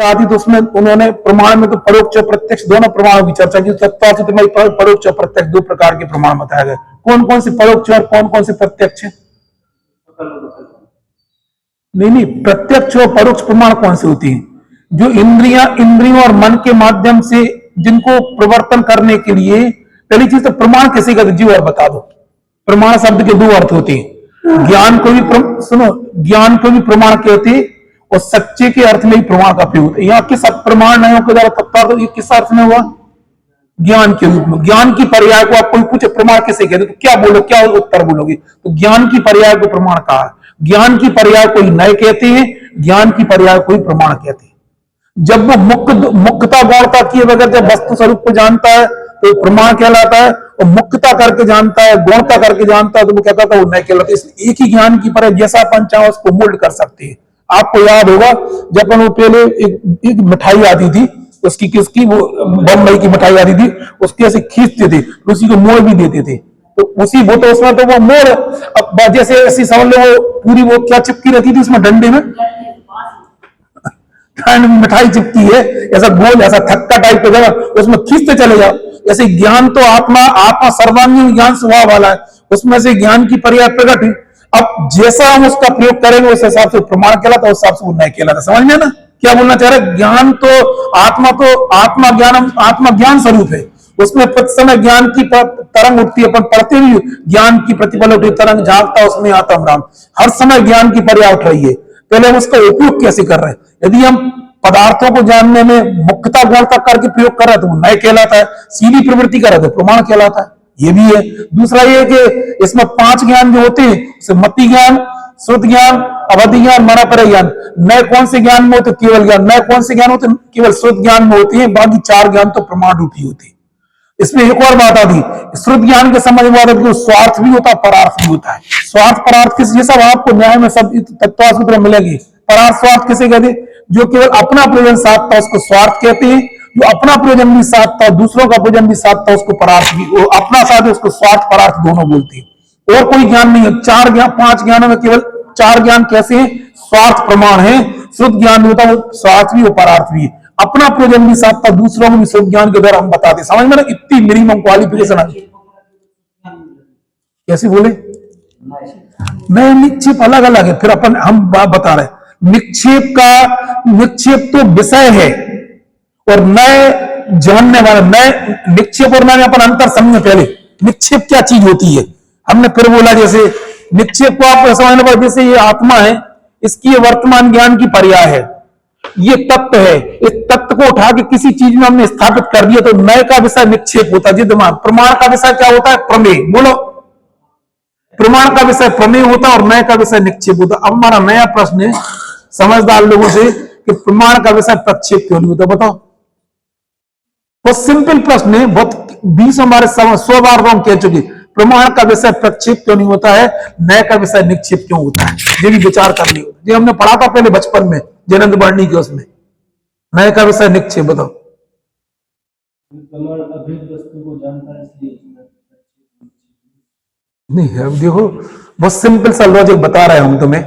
चर्चा आती तो उसमें उन्होंने प्रमाण में तो परोक्ष और प्रत्यक्ष दोनों प्रमाणों की चर्चा की। तत्वाचित में परोक्ष और प्रत्यक्ष दो प्रकार के प्रमाण बताए गए। कौन कौन से परोक्ष और कौन कौन से प्रत्यक्ष? नहीं, प्रत्यक्ष और परोक्ष प्रमाण कौन से होती हैं? जो इंद्रियों और मन के माध्यम से जिनको प्रवर्तन करने के लिए, पहली चीज तो प्रमाण किसे कहते जी और बता दो। प्रमाण शब्द के दो अर्थ होते हैं, ज्ञान को भी ज्ञान को भी प्रमाण कहते और सच्चे के अर्थ में ही प्रमाण का प्रयोग होता है। यहाँ किस प्रमाण नहीं के द्वारा तत्व तो ये किस अर्थ में हुआ? ज्ञान के रूप में। ज्ञान की पर्याय को आप कोई पूछे प्रमाण किसे कहते तो क्या बोलो, क्या उत्तर बोलोगे? तो ज्ञान की पर्याय को प्रमाण कहा। ज्ञान की पर्याय कोई नए कहते हैं, ज्ञान की पर्याय कोई प्रमाण कहते हैं। जब वो मुक्तता गौणता किए बगैर जब वस्तु स्वरूप को जानता है तो प्रमाण कहलाता है, और मुक्तता करके जानता है, गौणता करके जानता है तो वो क्या कहता है? वो नए कहलाता है। इसलिए एक ही ज्ञान की पर्याय जैसा अपन चाहो उसको मोल्ड कर सकते हैं। आपको याद होगा जब वो पहले एक मिठाई आती थी, उसकी किसकी, वो बम्बई की मिठाई आती थी, उसके ऐसे खींचते थे, उसी को मोड़ भी देते थे, तो उसी वो तो उसमें तो वो मोड़, अब जैसे ऐसी समझ लो वो पूरी वो क्या चिपकी रहती थी उसमें डंडे में मिठाई चिपकी है, ऐसा गोल ऐसा थक्का टाइप का जगह, उसमें खींचते चले जाओ। ऐसे ज्ञान तो आत्मा सर्वांगीण ज्ञान स्वभाव वाला है, उसमें से ज्ञान की पर्याय प्रकट है। अब जैसा हम उसका प्रयोग करेंगे उस हिसाब से प्रमाण कहलाता है, उस हिसाब से वो नए कहलाता है। समझ में ना क्या बोलना चाह रहे? ज्ञान तो आत्मा ज्ञान स्वरूप है, उसमें प्रति समय ज्ञान की तरंग उठती है। अपन पढ़ते हुए ज्ञान की प्रतिपल उठी तरंग झांकता उसमें आत्म राम, हर समय ज्ञान की पर्याय उठ रही है। पहले हम उसका उपयोग कैसे कर रहे हैं? यदि हम पदार्थों को जानने में मुक्तता गौणता करके प्रयोग कर रहे हैं तो वो नए कहलाता है, सीधी प्रवृत्ति कर रहे तो प्रमाण कहलाता है। ये भी है। दूसरा ये कि इसमें 5 ज्ञान जो होते हैं, मति ज्ञान, श्रुत ज्ञान, अवधि ज्ञान, मनापर ज्ञान। नए कौन से ज्ञान में होते? केवल ज्ञान। नए कौन से ज्ञान होते? केवल श्रुत ज्ञान में होते हैं, बाकी 4 ज्ञान तो प्रमाण रूपी होते हैं। इसमें एक और बात आती, श्रुत ज्ञान के समझ में स्वार्थ भी होता है, परार्थ भी होता है। स्वार्थ परार्थ किस, ये सब आपको न्याय में सब तत्वासूत्र मिलेगी। परार्थ स्वार्थ किसे कहते? जो केवल अपना प्रयोजन साधता उसको स्वार्थ कहते हैं, जो अपना प्रयोजन भी साधता दूसरों का प्रयोजन भी साधता उसको परार्थ भी, वो अपना साधे उसको स्वार्थ परार्थ दोनों बोलते हैं। और कोई ज्ञान नहीं है। 5 ज्ञानों में केवल 4 ज्ञान कैसे हैं? स्वार्थ प्रमाण है। श्रुत ज्ञान होता है वो स्वार्थ भी, वो परार्थ भी, अपना प्रयोजन भी साधता दूसरों को भी श्रुत ज्ञान के द्वारा हम बताते। समझ में ना इतनी मिनिमम क्वालिफिकेशन आ गई। कैसे बोले? नहीं, निक्षेप अलग अलग है। फिर अपन हम बात बता रहे, निक्षेप तो विषय है और नए जानने वाला, नए निक्षेप और नए अपन अंतर समझे। पहले निक्षेप क्या चीज होती है हमने फिर बोला। जैसे निक्षेप को आप समझने पर, जैसे ये आत्मा है, इसकी वर्तमान ज्ञान की पर्याय है, ये तत्व है। इस तत्व को उठा के किसी चीज में हमने स्थापित कर दिया तो नए का विषय निक्षेप होता है। दिमाग प्रमाण का विषय क्या होता है? प्रमेय। बोलो, प्रमाण का विषय प्रमेय होता है और नए का विषय निक्षेप होता है। अब हमारा नया प्रश्न है समझदार लोगों से कि प्रमाण का विषय प्रक्षेप क्यों नहीं होता? बताओ। बहुत सिंपल प्रश्न है, बहुत 20 हमारे 100 बार हम कह चुके। प्रमाण का विषय प्रक्षेप क्यों नहीं होता है, नए का विषय निक्षेप क्यों होता है? ये भी विचार करनी होता है। जो हमने पढ़ा था पहले बचपन में जयनंद वर्णी के, उसमें नए का विषय निक्षेप। बताओ। प्रमाण अभेद वस्तु को जानता है इसलिए नहीं है। देखो बहुत सिंपल सा लॉजिक बता रहे हैं हम तुम्हें।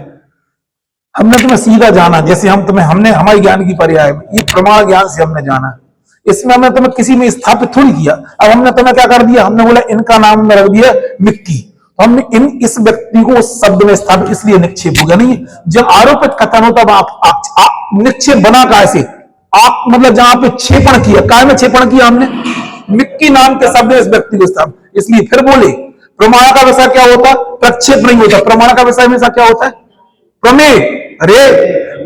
हमने तुम्हें सीधा जाना, जैसे हमने हमारी ज्ञान की पर्याय में ये प्रमाण ज्ञान से हमने जाना, इसमें हमने तुम्हें किसी में स्थापित थोड़ी किया। अब हमने तुम्हें क्या कर दिया? हमने बोला इनका नाम हमने रख दिया मिक्की, तो हमने इस व्यक्ति को उस शब्द में स्थापित, इसलिए निक्षेप हो गया। नहीं, जब आरोपित कथन होता आप निक्षेप बना कैसे? आप मतलब जहां पे छेपण किया, काय में छेपण किया हमने? मिक्की नाम के शब्द इस व्यक्ति को स्थापित, इसलिए फिर बोले प्रमाण का विषय क्या होता? प्रक्षेप नहीं होता। प्रमाण का विषय हमेशा क्या होता है? प्रमेय। अरे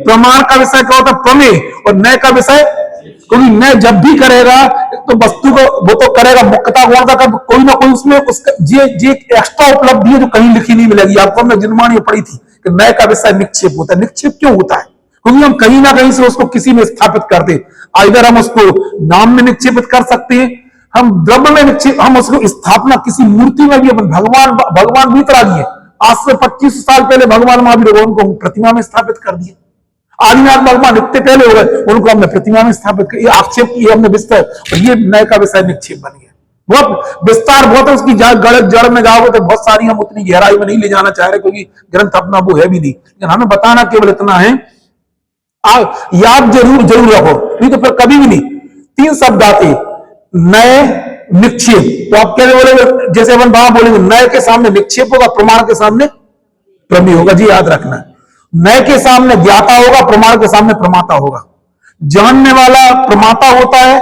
प्रमाण का विषय क्या होता है? प्रमेय। और नए का विषय, क्योंकि नए जब भी करेगा तो वस्तु को वो तो करेगा मुक्तता गौणता का कोई ना कोई उसमें उसका जे एक्स्ट्रा उपलब्धि है जो कहीं लिखी नहीं मिलेगी। आपको हमने जिनवाणी पढ़ी थी कि नए का विषय निक्षेप होता है। निक्षेप क्यों होता है? क्योंकि हम कहीं ना कहीं से उसको किसी में स्थापित करते। इधर हम उसको नाम में निक्षेपित कर सकते हैं, हम द्रव्य में निक्षेप, हम उसको स्थापना किसी मूर्ति में भी, अपन भगवान भी तरह दिए। आज से 25 साल पहले भगवान महावीर उनको प्रतिमा में स्थापित कर दिया। आदिनाथ भगवान इतने पहले हो गए, उनको हमने प्रतिमा में स्थापित कर, ये आक्षेप किया हमने विस्तार, और ये नए का विषय निक्षेप बन गया। बहुत विस्तार बहुत है उसकी, गलत जड़ में जाओगे तो बहुत सारी, हम उतनी गहराई में नहीं ले जाना चाह रहे क्योंकि ग्रंथ अपना वो है भी नहीं। लेकिन हमें बताना केवल इतना है याद जरूर जरूर रखो, नहीं तो फिर कभी भी नहीं। 3 शब्द आते, नए, निक्षेप। तो आप कैसे बोलेंगे, जैसे अपन वहां बोलेंगे नए के सामने निक्षेप होगा, प्रमाण के सामने प्रमेय होगा। जी याद रखना, नए के सामने ज्ञाता होगा, प्रमाण के सामने प्रमाता होगा। जानने वाला प्रमाता होता है,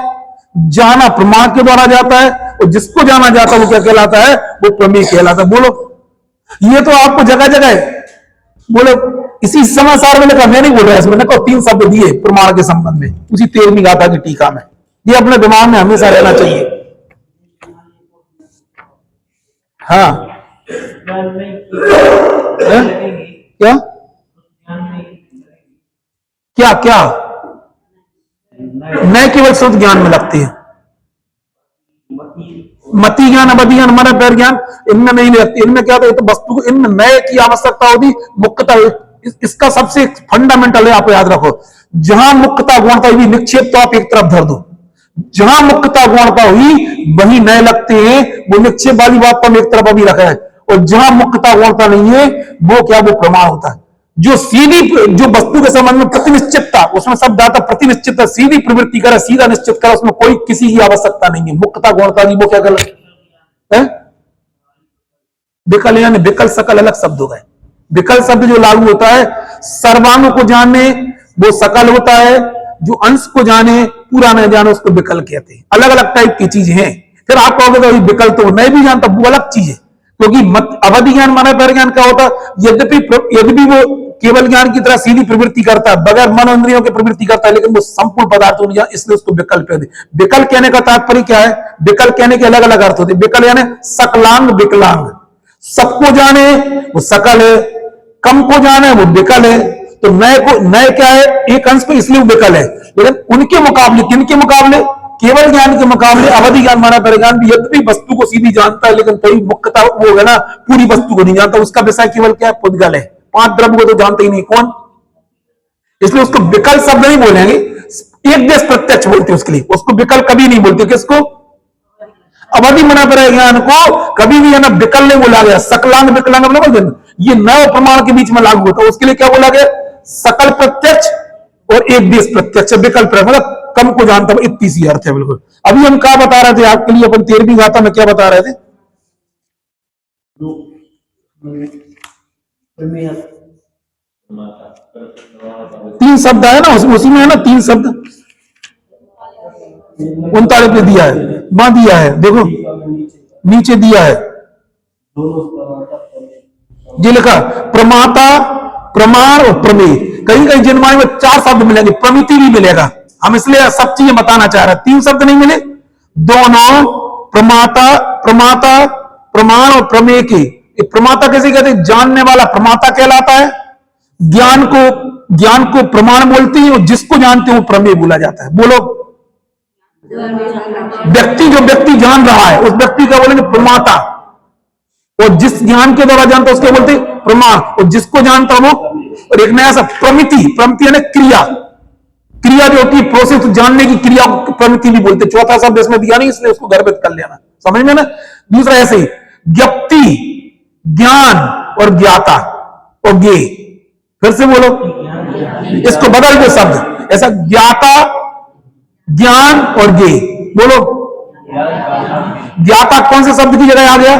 जाना प्रमाण के द्वारा जाता है, और जिसको जाना जाता है वो क्या कहलाता है, वो प्रमेय कहलाता है। बोलो, ये तो आपको जगह जगह बोलो, इसी समाचार में लिखा, मैं नहीं बोल रहा इसमें, देखो 3 शब्द दिए प्रमाण के संबंध में उसी 13वीं गाथा की टीका में। ये अपने दिमाग में हमेशा रहना चाहिए। हाँ, क्या क्या क्या नए केवल शुद्ध ज्ञान में लगती है। मति ज्ञान, अवधि ज्ञान, मन पैर ज्ञान, इनमें नहीं लगती। इनमें क्या होता है, तो वस्तु को इनमें नए की आवश्यकता होती, मुक्तता। इसका सबसे फंडामेंटल है, आप याद रखो, जहां मुक्तता गुणता हुई, निक्षेप तो आप एक तरफ धर दो। जहां मुक्तता गुणता हुई वही नए लगते हैं, वो निक्षेप वाली बात तो हम एक तरफ अभी रखा है। और जहां मुक्तता गुणता नहीं है, वो क्या, वो प्रमाण होता है। जो सीधी, जो वस्तु के संबंध में प्रतिनिश्चितता, उसमें शब्द आता प्रतिनिश्चित, सीधी प्रवृत्ति करे, सीधा निश्चित करे, उसमें कोई किसी की आवश्यकता नहीं है। मुक्तता गुणता की वो क्या गलत है। विकल यानी विकल सकल अलग शब्द हो गए। विकल शब्द जो लागू होता है सर्वांग को जाने वो सकल होता है, जो अंश को जाने पूरा नहीं जाने उसको विकल कहते हैं। अलग अलग टाइप की चीजें हैं। फिर आप कहोगे तो विकल तो नहीं भी जानता, वो अलग चीज है। क्योंकि अवधि ज्ञान माना पैर ज्ञान क्या होता, यद्यपि वो केवल ज्ञान की तरह सीधी प्रवृत्ति करता है, बगैर मन इंद्रियों की प्रवृत्ति करता है, लेकिन वो संपूर्ण पदार्थों में, इसलिए उसको विकल कहते हैं। विकल कहने का तात्पर्य क्या है, विकल कहने के अलग अलग अर्थ होते हैं। विकल यानी सकलांग विकलांग, सबको जाने वो सकल है, कम को जाने वो विकल है। तो नए क्या है, एक अंश पे, इसलिए वो विकल है। लेकिन उनके मुकाबले, किनके मुकाबले, केवल ज्ञान के मुकाबले अवधि ज्ञान माना परिज्ञान भी यद्यपि वस्तु को सीधी जानता है, लेकिन कोई मुख्यता वो है ना, पूरी वस्तु को नहीं जानता। उसका विषय केवल क्या है, पुद्गल है। 5 द्रव्य को तो जानते ही नहीं, कौन, इसलिए उसको विकल शब्द नहीं बोलेंगे, एक देश प्रत्यक्ष बोलते उसके लिए, उसको विकल कभी नहीं बोलते। किसको, अवधि मना परिज्ञान को कभी भी है ना विकल नहीं बोला गया। सकलांग विकलांग बोल देना, ये नए प्रमाण के बीच में लागू होता है, उसके लिए क्या बोला गया, सकल प्रत्यक्ष और एक देश प्रत्यक्ष, विकल्प, मतलब कम को जानता हूं, इतनी सी अर्थ है। बिल्कुल। अभी हम क्या बता रहे थे आपके लिए, अपन 13वीं गाथा में क्या बता रहे थे, 3 शब्द है ना, उसी में है ना 3 शब्द। 39 पे दिया है, वहां दिया है, देखो नीचे दिया है, ये लिखा प्रमाता, प्रमाण और प्रमेय। कहीं कहीं जिनमाई में 4 शब्द मिलेंगे, प्रमिति भी मिलेगा। हम इसलिए सब चीजें बताना चाह रहे हैं, 3 शब्द नहीं मिले, दोनों प्रमाता, प्रमाता, प्रमाण और प्रमेय के। प्रमाता कैसे कहते हैं, जानने वाला प्रमाता कहलाता है, ज्ञान को प्रमाण बोलते हैं, और जिसको जानते हैं वो प्रमेय बोला जाता है। बोलो, जो व्यक्ति जान रहा है उस व्यक्ति का बोलेंगे प्रमाता, और जिस ज्ञान के द्वारा जानता है उसके बोलते प्रमाण, और जिसको जानता वो। और एक नया सा प्रमिति, प्रमिति यानी क्रिया, क्रिया जो होती है प्रोसेस, जानने की क्रिया को प्रमिति भी बोलते। चौथा शब्द इसमें दिया नहीं, इसलिए उसको गर्भित कर लेना, समझ में ना। दूसरा ऐसे ही ज्ञप्ति, ज्ञान और ज्ञाता और ज्ञे, फिर से बोलो, इसको बदल दो शब्द, ऐसा ज्ञाता, ज्ञान और ज्ञे। बोलो, ज्ञाता कौन से शब्द की जगह आ गया,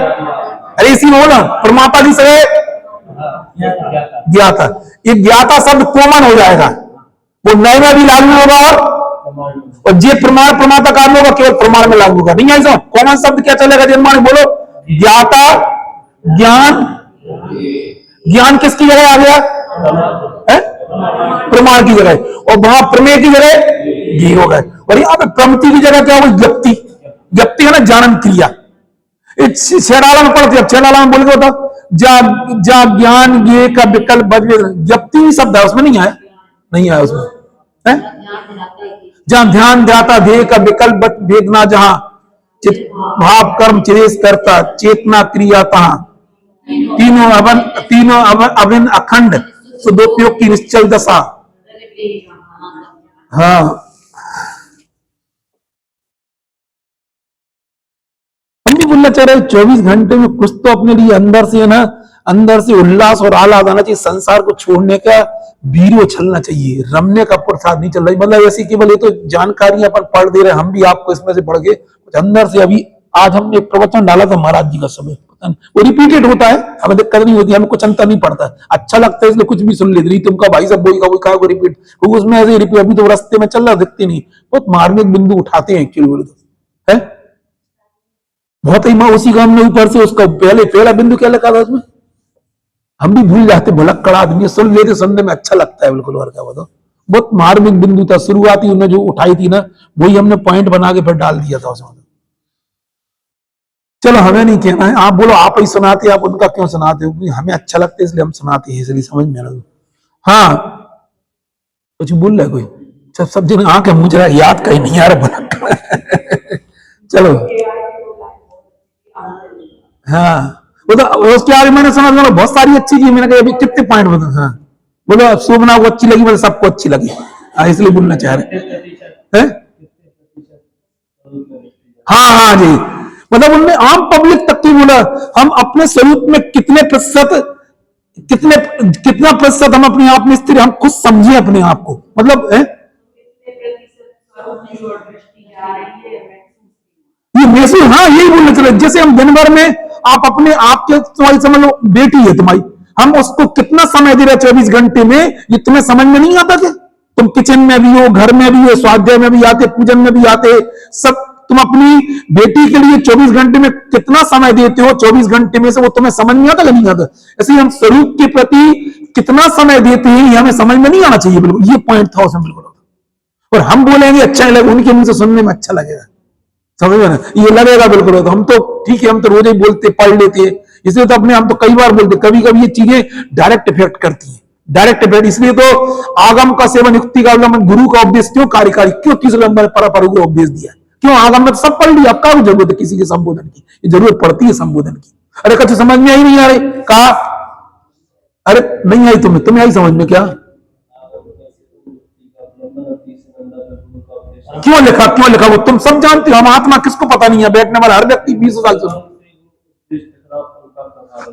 अरे इसी में बोला प्रमाता की जगह ज्ञाता। ये ज्ञाता शब्द कॉमन हो जाएगा, वो नए में भी लागू होगा, और जे प्रमाण प्रमाता का होगा केवल प्रमाण में लागू होगा। नहीं ऐसा कॉमन शब्द क्या चलेगा जन्मानी, बोलो ज्ञाता, ज्ञान, ज्ञान किसकी जगह आ गया है, प्रमाण की जगह, और वहां प्रमेय की जगह ये होगा। और यहाँ पे प्रमिति की जगह क्या होगी, ज्ञप्ति। ज्ञप्ति है ना जानन क्रिया। छेड़ाला में पढ़ते, अब छेड़ाला में बोल के होता जा ज्ञान ये का विकल्प ज्ञप्ति शब्द है, उसमें नहीं आया, नहीं आया उसमें है? जहां ध्यान ध्याता ध्येय का विकल्प भेदना, जहां चित भाव कर्म चिरेश करता चेतना क्रिया, तहां तीनों अभिन्न अखंड सदुपयोग की निश्चल दशा। हाँ, हम भी बोलना चाह रहे 24 घंटे में कुछ तो अपने लिए अंदर से है ना, अंदर से उल्लास और आह्लाद आना चाहिए, संसार को छोड़ने का वीर्य छलना चाहिए, रमने का प्रसाद नहीं चल रहा है। मतलब ऐसी केवल ये तो जानकारियां अपन पढ़ दे रहे हैं, हम भी आपको इसमें से पढ़ के कुछ अंदर से। अभी आज हमने एक प्रवचन डाला था महाराज जी का, समय पता नहीं वो रिपीटेड होता है, हमें दिक्कत नहीं होती, हमें कुछ अंतर नहीं पड़ता, अच्छा लगता है इसलिए कुछ भी सुन लेते नहीं। तुमका भाई सब वही का वही कहा रिपीट, क्योंकि उसमें ऐसे रिपीट अभी तो रास्ते में चल रहा दिखते नहीं, बहुत मार्मिक बिंदु उठाते हैं एक्चुअली है बहुत ही। माँ उसी का हमने ऊपर से उसका पहला बिंदु क्या लिखा था उसमें, हम भी भूल जाते, भुलक्कड़ आदमी, सुन लेते, सुनने में अच्छा लगता है बिल्कुल। और क्या बताओ, बहुत मार्मिक बिंदु था, शुरुआती उन्होंने जो उठाई थी ना, वही हमने पॉइंट बना के फिर डाल दिया था उसमें। चलो हमें नहीं कहना है, आप बोलो, आप ही सुनाते, आप उनका क्यों सुनाते हो, क्योंकि हमें अच्छा लगता है इसलिए हम सुनाते हैं, इसलिए समझ में आ रहा। हाँ कुछ बोल रहे कोई, सब जन आंख मुझ रहा है, याद कहीं नहीं आ रहा भुलक्कड़। चलो हाँ, वो तो उसके आगे मैंने समझ लो बहुत सारी अच्छी चीज, मैंने कहा अभी कितने पॉइंट बता। हाँ बोलो, शोभना को अच्छी लगी, मतलब सबको अच्छी लगी, इसलिए बोलना चाह रहे हैं। हाँ हाँ जी, मतलब उनने आम पब्लिक तक की बोला, हम अपने स्वरूप में कितने प्रतिशत, कितना प्रतिशत हम अपने आप में स्थिर, हम खुद समझे अपने आप को, मतलब है ये महसूस। हाँ यही बोलना चले, जैसे हम दिन भर में आप अपने आप के, तुम्हारी समझ लो बेटी है तुम्हारी, हम उसको कितना समय दे रहे 24 घंटे में, ये तुम्हें समझ में नहीं आता क्या? तुम किचन में भी हो, घर में भी हो, स्वाध्याय में भी आते, पूजन में भी आते, सब तुम अपनी बेटी के लिए 24 घंटे में कितना समय देते हो, 24 घंटे में से वो तुम्हें समझ में आता या नहीं आता? ऐसे हम स्वरूप के प्रति कितना समय देते हैं ये हमें समझ में नहीं आना चाहिए, बिल्कुल ये पॉइंट था उसमें बिल्कुल। और हम बोलेंगे अच्छा लगेगा, उनके मुंह से सुनने में अच्छा लगेगा, समझ में ना, ये लगेगा बिल्कुल। तो हम तो ठीक है, हम तो रोज ही बोलते पढ़ लेते हैं, इसलिए तो अपने हम तो कई बार बोलते, कभी कभी ये चीजें डायरेक्ट इफेक्ट करती हैं, डायरेक्ट इफेक्ट। इसलिए तो आगम का सेवन, युक्ति का अवलंबन, गुरु का उपदेश क्यों कार्यकारी, क्यों तीसरे नंबर पर गुरु उपदेश दिया, क्यों? आगम में तो सब पढ़ लिया, अब क्या जरूरत है किसी के संबोधन की? ये जरूरत पड़ती है संबोधन की। अरे कुछ समझ में आई नहीं आ रही, कहा अरे नहीं आई तुम्हें आई समझ में? क्या क्यों लिखा वो तुम सब जानते हो, हम आत्मा किसको पता नहीं है, बैठने वाला हर व्यक्ति 20 साल से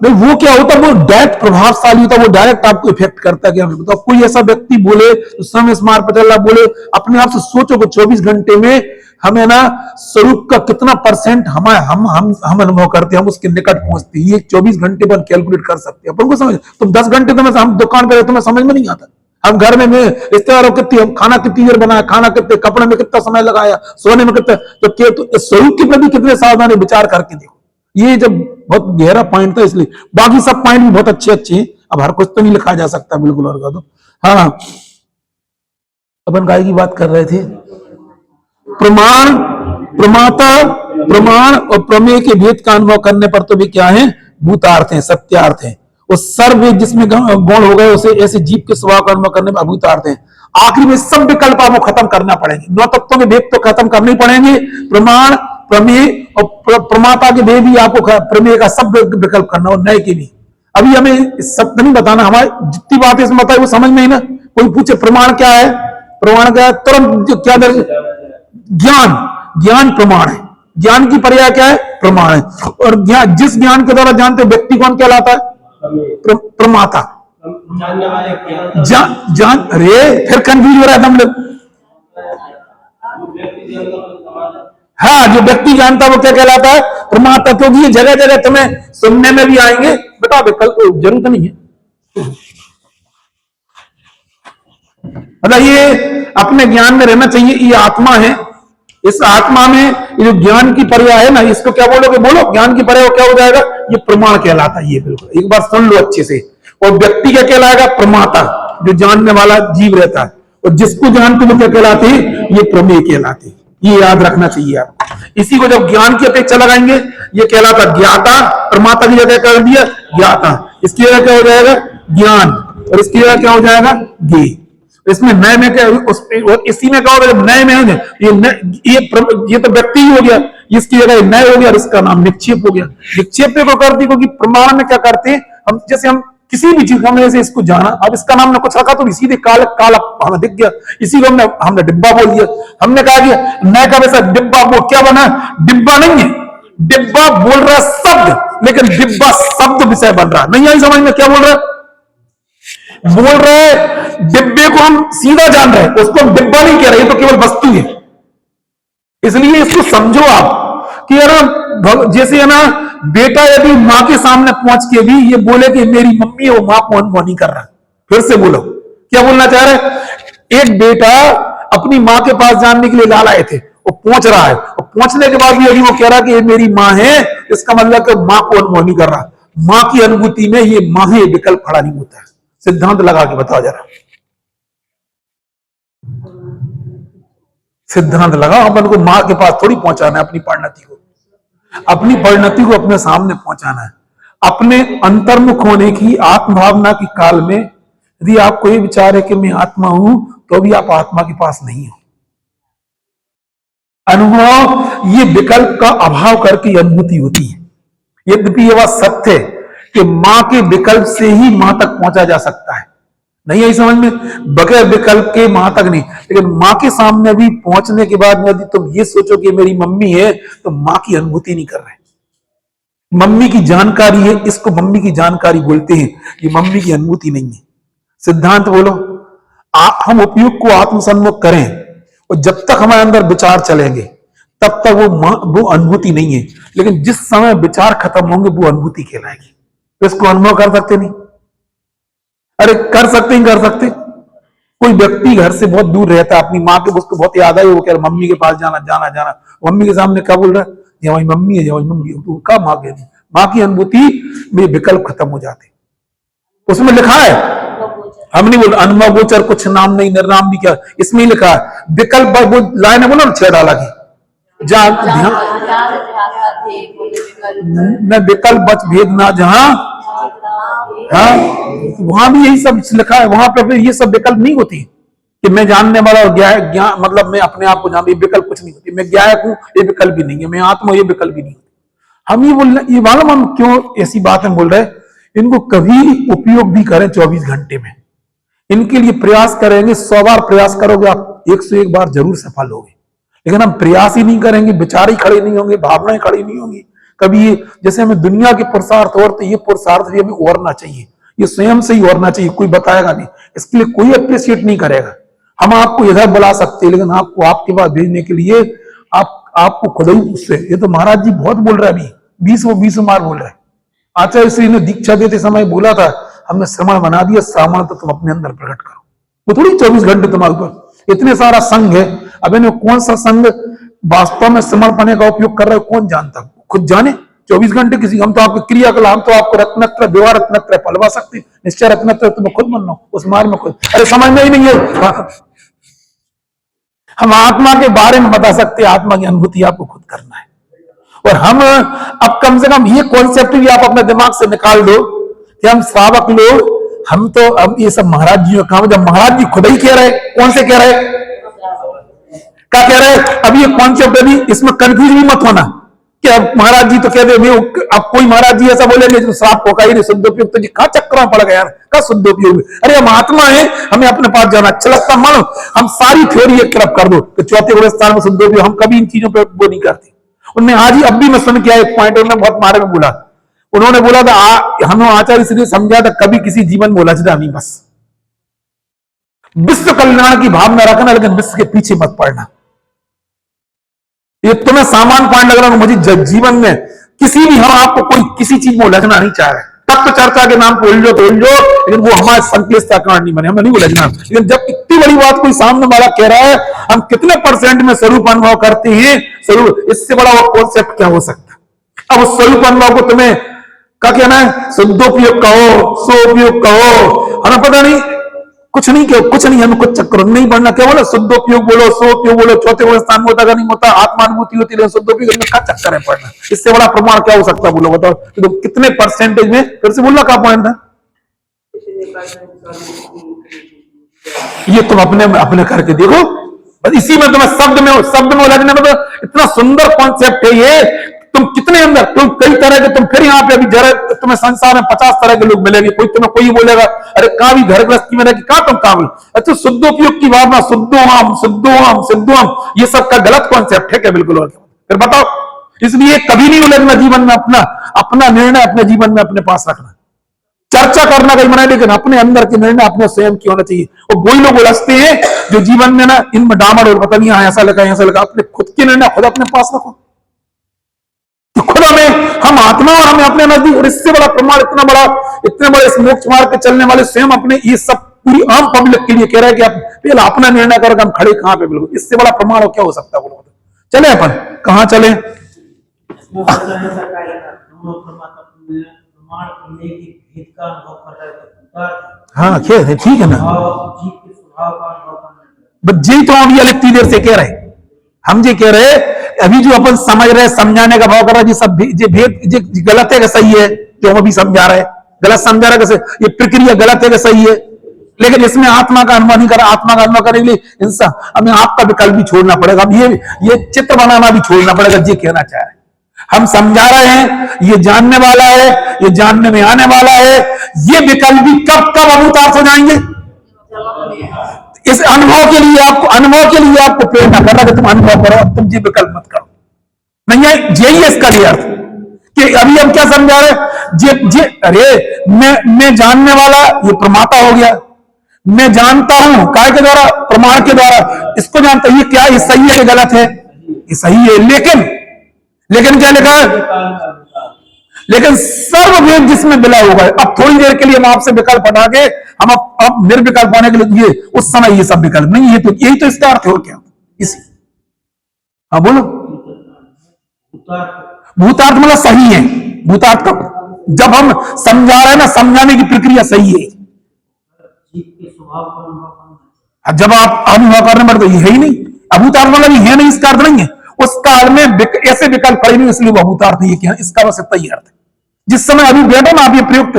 नहीं, वो क्या होता है, वो डायरेक्ट प्रभावशाली होता है, वो डायरेक्ट आपको इफेक्ट करता है। क्या हमें बताओ, कोई ऐसा व्यक्ति बोले तो समय स्मार्ट पचल्ला बोले, अपने आप से सोचो कि 24 घंटे में हमें ना स्वरूप का कितना परसेंट हम अनुभव करते हैं, हम उसके निकट पहुंचते हैं, ये 24 घंटे पर कैलकुलेट कर सकते हैं अपन को। समझ, तुम 10 घंटे तो हम दुकान पर तुम्हें समझ में नहीं आता, हम घर में रिश्तेदारों कितनी, हम खाना कितनी देर बनाया, खाना कितने, कपड़े में कितना समय लगाया, सोने में कितना, तो स्वरूप के प्रति कितने सावधानी विचार करके देखो। ये जब बहुत गहरा पॉइंट था, इसलिए बाकी सब पॉइंट भी बहुत अच्छे अच्छे हैं, अब हर कुछ तो नहीं लिखा जा सकता बिल्कुल। और तो हाँ, अपन काय की बात कर रहे थे, प्रमाण, प्रमाता, प्रमाण और प्रमेय के भेद का अनुभव करने पर तो भी क्या है, भूतार्थ है, सत्यार्थ है। उस सर्व जिसमें गुण हो गए, उसे ऐसे जीव के स्वभाव का अनुभव करने में अभूतार्थ है। आखिर में सब विकल्प आपको खत्म करना पड़ेंगे, नौ तत्वों के भेद तो खत्म करने ही पड़ेंगे, प्रमाण, प्रमेय और प्रमाता के भेद भी आपको, प्रमेय का सब विकल्प करना और नए के भी। अभी हमें सब नहीं बताना, हमारी जितनी बातें इसमें बताई वो समझ में ही ना। कोई पूछे प्रमाण क्या है, प्रमाण क्या है, तुरंत क्या दर्ज, ज्ञान, ज्ञान प्रमाण है, ज्ञान की पर्याय क्या है, प्रमाण है। और ज्ञान, जिस ज्ञान के द्वारा जानते व्यक्ति कौन कहलाता है, प्रमाता। जान अरे फिर कंफ्यूज हो रहा है तुम लोग। हाँ, जो व्यक्ति जानता है वो क्या कहलाता है, प्रमाता। क्योंकि ये जगह जगह तुम्हें सुनने में भी आएंगे, बेटा विकल्प जरूरत नहीं है, मतलब ये अपने ज्ञान में रहना चाहिए। ये आत्मा है, इस आत्मा में ये जो ज्ञान की पर्याय है ना, इसको क्या बोलोगे, बोलो ज्ञान की पर्याय क्या हो जाएगा, ये प्रमाण कहलाता है। ये बिल्कुल एक बार सुन लो अच्छे से। और व्यक्ति क्या कहलाएगा, प्रमाता, जो जानने वाला जीव रहता है। और जिसको जानते वो क्या कहलाते हैं, ये प्रमेय कहलाते हैं। ये याद रखना चाहिए आपको। इसी को जब ज्ञान की अपेक्षा लगाएंगे, ये कहलाता ज्ञाता, प्रमाता की जगह कर दिया ज्ञाता, इसकी जगह क्या हो जाएगा, ज्ञान, और इसकी जगह क्या हो जाएगा, ज्ञ। इसमें नए में क्या, और इसी में क्या होगा, जब नए में ये तो व्यक्ति ही हो गया, इसकी जगह नए हो गया, और इसका नाम निक्षेप हो गया। निक्षेप को करती, क्योंकि प्रमाण में क्या करते हैं हम, जैसे हम किसी भी चीज हमने जैसे इसको जाना, अब इसका नाम ने कुछ रखा तो सीधे काला काला हमें दिख गया, इसी को हमने डिब्बा बोल दिया। हमने कहा कि नए का वैसा डिब्बा, वो क्या बना, डिब्बा नहीं है, डिब्बा बोल रहा शब्द, लेकिन डिब्बा शब्द विषय बन रहा। नहीं आई समझ में क्या बोल रहा है? बोल रहे डिब्बे को हम सीधा जान रहे हैं, उसको हम डिब्बा नहीं कह रहे, ये तो केवल वस्तु है। इसलिए इसको समझो आप कि है ना, जैसे है ना बेटा यदि मां के सामने पहुंच के भी ये बोले कि मेरी मम्मी है, वो मां को अनुभव नहीं कर रहा। फिर से बोलो क्या बोलना चाह रहे? एक बेटा अपनी मां के पास जानने के लिए ला आए थे, वो पहुंच रहा है, और पहुंचने के बाद भी यदि वो कह रहा कि ये मेरी मां है, इसका मतलब कि मां को अनुभव नहीं कर रहा। मां की अनुभूति में ये मां है विकल्प खड़ा नहीं होता है। सिद्धांत लगा के बताओ जरा, सिद्धांत लगाओ। अपन को मां के पास थोड़ी पहुंचाना है अपनी परिणति को, अपनी परिणति को अपने सामने पहुंचाना है। अपने अंतर्मुख होने की आत्मभावना की काल में यदि आपको ये विचार है कि मैं आत्मा हूं, तो भी आप आत्मा के पास नहीं हो। अनुभव ये विकल्प का अभाव करके अनुभूति होती है। यद्यपि यह बात सत्य है कि मां के विकल्प से ही मां तक पहुंचा जा सकता है, नहीं आई समझ में? बगैर विकल्प के मां तक नहीं। लेकिन मां के सामने भी पहुंचने के बाद यदि तुम ये सोचो कि मेरी मम्मी है, तो मां की अनुभूति नहीं कर रहे। मम्मी की जानकारी है, इसको मम्मी की जानकारी बोलते हैं, ये मम्मी की अनुभूति नहीं है। सिद्धांत बोलो, हम उपयोग को आत्मसन्मुख करें, और जब तक हमारे अंदर विचार चलेंगे तब तक वो अनुभूति नहीं है। लेकिन जिस समय विचार खत्म होंगे वो अनुभूति कहलाएगी। तो इसको अनुभव कर सकते नहीं? अरे कर सकते ही कर सकते। कोई व्यक्ति घर से बहुत दूर रहता है, अपनी माँ के उसको बहुत याद आई, वो कह रहा मम्मी के पास जाना जाना जाना, मम्मी के सामने क्या बोल रहा है? ये हमारी मम्मी है, हमारी मम्मी है। तो क्या माँ के, माँ की अनुभूति में विकल्प खत्म हो जाते। उसमें लिखा है, हम नहीं बोल अनुभव गोचर, कुछ नाम नहीं, निर्नाम भी क्या, इसमें लिखा है विकल्प। वो लाइन है बोला ना, 6 डाला की न विकल्प बच भेद ना जहां, हाँ वहां भी यही सब लिखा है। वहां पे ये सब विकल्प नहीं होती कि मैं जानने वाला और ज्ञान मतलब मैं अपने आप को जान, ये विकल्प कुछ नहीं होती। मैं ज्ञायक हूं, ये विकल्प भी नहीं है। मैं आत्मा, ये विकल्प भी नहीं होती। हम ये बोल रहे, ये मालूम हम क्यों ऐसी बात हम बोल रहे हैं? इनको कभी उपयोग भी करें 24 घंटे में, इनके लिए प्रयास करेंगे, 100 बार प्रयास करोगे आप 101 बार जरूर सफल होगे। लेकिन हम प्रयास ही नहीं करेंगे, विचार ही खड़े नहीं होंगे, भावनाएं खड़ी नहीं होंगी कभी। ये जैसे हमें दुनिया के पुरुषार्थ और, तो ये पुरुषार्थ भी हमें ओरना चाहिए, ये स्वयं से ही ओरना चाहिए। कोई बताएगा नहीं, इसके लिए कोई अप्रिशिएट नहीं करेगा। हम आपको इधर बुला सकते हैं, लेकिन आपको आपके पास भेजने के लिए आपको खुद ही उससे, ये तो महाराज जी बहुत बोल रहे हैं, अभी 20 बार बोल रहे हैं। आचार्य श्री ने दीक्षा देते समय बोला था, हमने श्रवण बना दिया, श्रावण तो तुम अपने अंदर प्रकट करो। वो थोड़ी 24 घंटे तुम्हारे ऊपर, इतने सारा संघ है। अब इन्हें कौन सा संघ वास्तव में समर्पण का उपयोग कर रहा है कौन जानता, खुद जाने। 24 घंटे किसी, हम तो आपके क्रियाकलाप, हम तो आपको रत्नत्र व्यवहार रत्नत्र पलवा सकते हैं, निश्चय रत्नत्र तुम्हें खुद बनना उस मार्ग में खुद। अरे समझ में ही नहीं है। हम आत्मा के बारे में बता सकते हैं, आत्मा की अनुभूति आपको खुद करना है। और हम अब कम से कम ये कॉन्सेप्ट भी आप अपने दिमाग से निकाल दो कि हम श्रावक लोग, हम तो अब ये सब महाराज जी का काम है। जब महाराज जी खुद ही कह रहे, कौन से कह रहे, क्या कह रहे? अब ये कॉन्सेप्ट है, इसमें कंफ्यूज भी मत होना कि अब महाराज जी तो कह दे, अब कोई महाराज जी ऐसा बोलेंगे जो श्राप होगा ही नहीं, शुद्धोपयोग तो जी कहां चक्कर पड़ गया यार, क्या शुद्धोपयोग? अरे हम आत्मा है, हमें अपने पास जाना अच्छा लगता। मानो हम सारी थ्योरी एक तरफ कर दो कि चौथे बड़े स्थान में शुद्धोपयोग, हम कभी इन चीजों पर वो नहीं करते। उनने आज ही अब भी मैं सुन के आया एक पॉइंट, उन्होंने बहुत मारे में बोला, उन्होंने बोला था हमें आचार्य श्री ने समझा था, कभी किसी जीवन में बोला नहीं, बस विश्व कल्याण की भावना रखना, लेकिन विश्व के पीछे मत पड़ना। ये तुम्हें सामान पॉइंट लग रहा है, मुझे जीवन में किसी भी, हम आपको कोई किसी चीज में उलझना नहीं चाह रहे। तब तो चर्चा के नाम पर उलझो तो उलझो, लेकिन वो हमारे संकलेश का कारण नहीं बने, हमें नहीं उलझना। लेकिन जब इतनी बड़ी बात कोई सामने वाला कह रहा है, हम कितने % में स्वरूप अनुभव करते हैं, स्वरूप, इससे बड़ा वो कॉन्सेप्ट क्या हो सकता है? अब उस स्वरूप अनुभव को तुम्हें क्या कहना है? शुद्धोपयोग कहो, सोपयोग कहो, हमें पता नहीं, कुछ नहीं क्यों, कुछ नहीं, हमें कुछ चक्कर नहीं बढ़ना। क्या बोलो? शुद्धोपयोग बोलो, सोपयोग बोलो, चौथे बड़े स्थान में होता नहीं होता, आत्मानुभूति होती है, शुद्धोपयोग में क्या चक्कर है पड़ना? इससे बड़ा प्रमाण क्या हो सकता है? बोलो बताओ, तो कितने % में? फिर से बोलना क्या पॉइंट था? ये तुम अपने करके देखो, बस इसी में तुम्हें शब्द में उलझने में, इतना सुंदर कॉन्सेप्ट है ये। तुम कितने अंदर, तुम कई तरह के, तुम फिर यहाँ पे अभी जरा तुम्हें संसार में 50 तरह के लोग मिलेंगे। कोई बोलेगा अरे कहाँ भी घर गृहस्थी में रह कहा तुम काम, अच्छा शुद्धोपयोग की भावना, शुद्धोहम, ये सब का गलत कॉन्सेप्ट है क्या? बिल्कुल। और फिर बताओ, इसलिए कभी नहीं उलझना जीवन में, अपना अपना निर्णय अपने जीवन में अपने पास रखना। चर्चा करना कहीं मना, लेकिन अपने अंदर के निर्णय अपने स्वयं की होना चाहिए। और वही लोग उलझते हैं जो जीवन में ना इनमें डामर और पता नहीं ऐसा लगा ऐसा लगा। अपने खुद के निर्णय खुद अपने पास रखो, तो खुद हमें, हम आत्मा और हमें अपने नजदीक। और इससे बड़ा प्रमाण, इतने बड़े इस मोक्ष मार्ग पे चलने वाले स्वयं अपने, ये सब पूरी आम पब्लिक के लिए कह रहा है कि आप पहले अपना निर्णय करो, हम खड़े कहां पे। बिल्कुल इससे बड़ा प्रमाण और क्या हो सकता है। बोलो चले अपन कहां चले। इसमें बच्चा ऐसा क्या लिखा, दोनों प्रमाण करने की भेद का अनुभव कर रहे थे। हाँ ठीक है ना, जीव के स्वभाव का अनुभव करना। बस जी तो हम ये इतनी देर से कह रहे, हम जी कह रहे अभी जो अपन समझ रहे, समझाने का भाव कर रहा है, सब भेद गलत है कि सही है, जो हम अभी समझा रहे गलत समझा रहे कैसे, ये प्रक्रिया गलत है कि सही है। लेकिन इसमें आत्मा का अनुभव नहीं करा। आत्मा का अनुभव करने के लिए इंसान हमें आपका विकल्प भी छोड़ना पड़ेगा, ये चित्र बनाना भी छोड़ना पड़ेगा। ये कहना चाह रहे हम समझा रहे हैं, ये जानने वाला है, ये जानने में आने वाला है। ये विकल्प भी कब कब अभूतार्थ हो जाएंगे, इस अनुभव के लिए आपको प्रेरणा कर रहा है कि तुम अनुभव करो, तुम ये विकल्प मत करो। नहीं है यही है इसका अर्थ कि अभी हम क्या समझा रहे, अरे मैं जानने वाला, ये प्रमाता हो गया। मैं जानता हूं काय के द्वारा, प्रमाण के द्वारा इसको जानता हूं। ये क्या, ये सही है कि गलत है, ये सही है। लेकिन क्या लिखा है, लेकिन सर्ववेद जिसमें विलय होगा। अब थोड़ी देर के लिए हम आपसे विकल्प हटा के हम अब निर्विकल्प होने के लिए, ये उस समय ये सब विकल्प नहीं, ये तो यही तो इसका अर्थ हो क्या इसी। हाँ बोलो, भूतार्थ मतलब सही है। भूतार्थ कब, जब हम समझा रहे हैं ना, समझाने की प्रक्रिया सही है। जब आप अनुभव करने में, तो ये है ही नहीं अभूतार्थ मतलब ये है नहीं, इसका अर्थ नहीं है। उस काल में ऐसे विकल्प पड़े नहीं, इसलिए वो अभूतार्थ नहीं है कि इसका बस इतना ही अर्थ है। जिस समय अभी बैठो ना आप, ये प्रयुक्त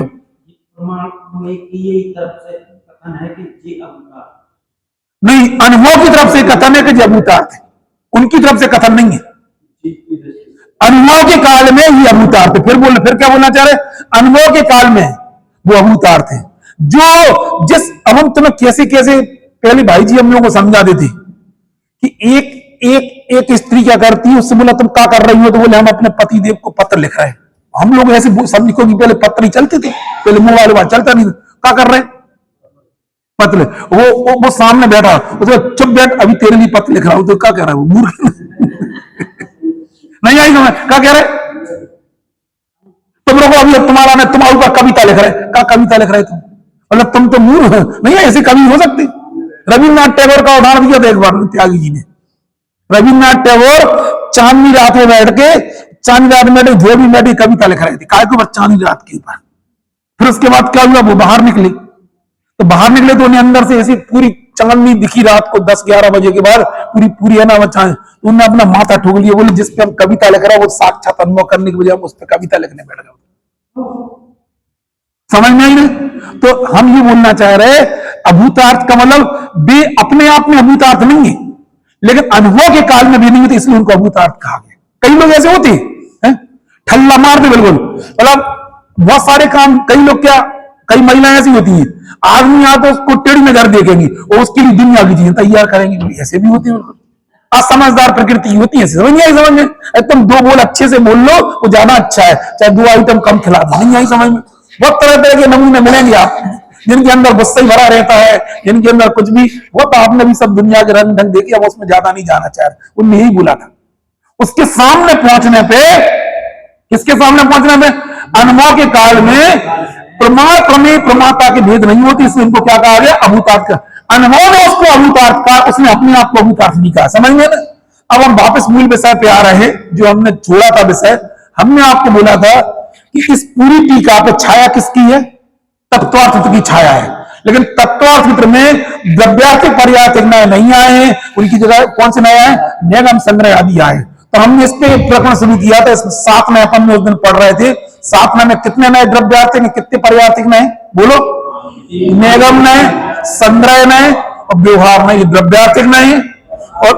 नहीं, अनुभव की तरफ से कथन है कि अभूतार्थ है, उनकी तरफ से कथन नहीं है। अनुभव के काल में ये अभूतार्थ है। फिर क्या बोलना चाह रहे, अनुभव के काल में वो अभूतार्थ है। जो जिस, अब हम तुम्हें कैसे कैसे पहले भाई जी हम लोगों को समझा देते कि एक स्त्री क्या करती है, उससे बोला तुम क्या कर रही हो, तो बोले हम अपने पति देव को पत्र लिख रहे हैं। हम लोग ऐसे समझो कि पहले पत्र ही चलते थे, पहले मोबाइल वहां चलता नहीं था। क्या कर रहे हैं, पत्र। वो सामने बैठा, उसको चुप बैठ, अभी तेरे लिए पत्र लिख रहा हूं। तो क्या कह रहा है वो मूर्ख नहीं आई समझ, क्या कह रहे तुम लोग अभी तुम्हारा ने तुम्हारे ऊपर कविता लिख रहे, क्या कविता लिख रहे तुम, मतलब तुम तो मूर्ख नहीं है, ऐसी कवि हो सकती। रविन्द्रनाथ टैगोर का उदाहरण दिया था एक बार त्यागी जी ने। रविन्द्रनाथ टैगोर चांदनी रात में बैठ के, चांदनी रात में धोबी बैठी कविता लिख रहे थे, काय के ऊपर, चांदनी रात के ऊपर। फिर उसके बाद क्या हुआ, वो बाहर निकले, तो बाहर निकले तो उन्हें अंदर से ऐसी पूरी चांदनी दिखी रात को 10-11 बजे के बाद, पूरी है ना वो चांद। उन्होंने अपना माथा ठोक लिया, बोले जिस पे हम कविता लिख रहा है वो साक्षात अनुभव करने के बजाय हम उस पर कविता लिखने बैठ गए। समझ में आई ना। तो हम ये बोलना चाह रहे अभूतार्थ का मतलब वे अपने आप में अभूतार्थ नहीं है, लेकिन अनुभव के काल में भी नहीं होते, इसलिए उनको अभूतार्थ कहा गया। कई लोग ऐसे होते हैं ठल्ला मारते, बिल्कुल मतलब बहुत सारे काम। कई लोग क्या, कई महिलाएं ऐसी होती हैं, आदमी आता तो उसको टेढ़ी नजर देखेंगी और उसके लिए दुनिया की चीजें तैयार करेंगी। ऐसे भी होती है, असमझदार प्रकृति होती है। समझ नहीं आई, समझ में तुम दो बोल अच्छे से बोल लो वो ज्यादा अच्छा है, चाहे दो आइटम कम खिला दो, नहीं आई समझ में। बहुत तरह तरह के नमूने मिलेंगे आप, जिनके अंदर गुस्सा ही भरा रहता है, जिनके अंदर कुछ भी वो, तो आपने भी सब दुनिया के रंग ढंग देखे, अब उसमें ज्यादा नहीं जाना चाह रहे। उनने यही बोला था, उसके सामने पहुंचने पे, किसके सामने पहुंचने पे, अनुभव के काल में प्रमाण प्रमेय प्रमाता के भेद नहीं होती, इसलिए इनको क्या कहा गया, अभूतार्थ का। अनुभव ने उसको अभूतार्थ कहा, उसने अपने आप को अभूतार्थ नहीं कहा। समझ में ना। अब हम वापस मूल विषय पे आ रहे हैं, जो हमने छोड़ा था विषय। हमने आपको बोला था कि इस पूरी टीका पे छाया किसकी है, तत्वार्थ की छाया है। लेकिन तत्वार्थ में द्रव्यार्थिक पर्यार्थिक न्याय नहीं आए हैं, उनकी जगह कौन से न्याय आए, निगम संग्रह आदि आए। तो हमने इस पे प्रकरण शुरू किया था, इसमें 7 नए अपन में उस दिन पढ़ रहे थे। 7 नए में कितने नए द्रव्यार्थिक, कितने पर्यार्थिक नए बोलो, निगम नए, संग्रह नए और व्यवहार नए, द्रव्यार्थिक नए और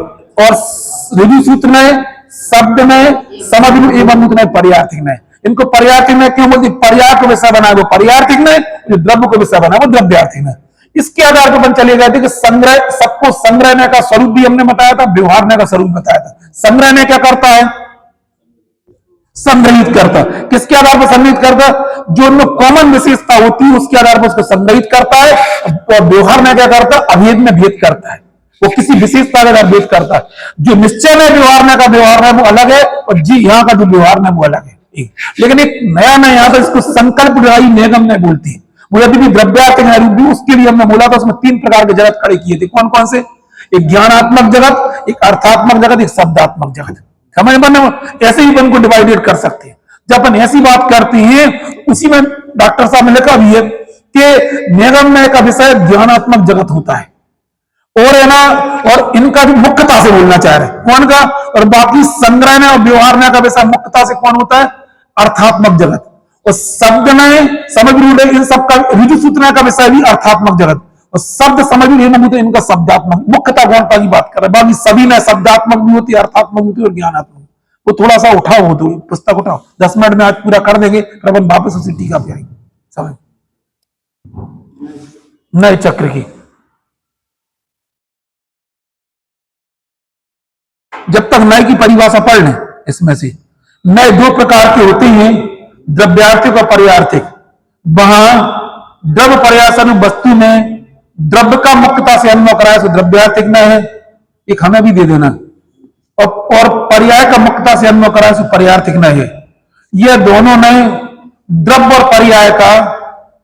ऋजु सूत्र नए, शब्द नए, समग्र एवं नए, पर्यार्थिक नए। इनको पर्यार्थिक नए क्यों बोलते, पर्याय को विषय बनाए वो पर्यार्थिक नए, जो द्रव्य को विषय बनाए वो द्रव्यार्थिक नए। इसके आधार पर अपन चले गए थे कि संग्रह, सबको संग्रहने का स्वरूप भी हमने बताया था, व्यवहारने का स्वरूप बताया था। संग्रहने क्या करता है, संग्रहित करता। किसके आधार पर संग्रहित करता? जो उनमें कॉमन विशेषता होती है उसके आधार पर उसको संग्रहित करता है, और व्यवहार में क्या करता है? अभेद में भेद करता है। वो किसी विशेषता का भेद करता है। जो निश्चय में व्यवहार में का व्यवहार है वो अलग है, और जी यहाँ का जो व्यवहार में वो अलग है। लेकिन एक नया नया यहाँ पर इसको संकल्प ग्राही निगम में बोलती है। वो यदि भी द्रव्यार्थ भी, उसके लिए हमने बोला था, उसमें 3 प्रकार के जगत खड़े किए थे। कौन कौन से? एक ज्ञानात्मक जगत, एक अर्थात्मक जगत, एक शब्दात्मक जगत। समझ में? ऐसे ही उनको डिवाइडेड कर सकते हैं। जब अपन ऐसी बात करते हैं, उसी में डॉक्टर साहब ने लिखा भी है कि निगमनय का विषय ज्ञानात्मक जगत होता है, और है ना, और इनका भी मुख्यता से बोलना चाह रहे हैं। कौन का? और बाकी संग्रहणय और व्यवहारनय का विषय मुख्यता से कौन होता है? अर्थात्मक जगत। और शब्दनय, समझ इन सब का ऋजु सूचना का विषय भी अर्थात्मक जगत, और शब्द समझ तो इनका शब्दात्मक। मुख्यता गौणता की बात कर रहे हैं। बाकी सभी में शब्दात्मक भी होती है, अर्थात्मक भी होती है, और ज्ञानात्मक। वो थोड़ा सा उठाओ, तो पुस्तक उठाओ, 10 मिनट में आज पूरा कर देंगे, फिर अपन वापस उसी टीका पे आएंगे। समझ? नए चक्र की जब तक नए की परिभाषा पढ़ लें, इसमें से नए 2 प्रकार के होते हैं, द्रव्यार्थिक और पर्यार्थिक। वहां द्रव्य पर्यासन वस्तु में द्रव्य का मुख्यता से अन्वय कराया तो द्रव्यार्थिक नय है, एक हमें भी दे देना। और पर्याय का मुख्यता से अन्वय कराया तो पर्यार्थिक नय है। ये दोनों नय द्रव्य और पर्याय का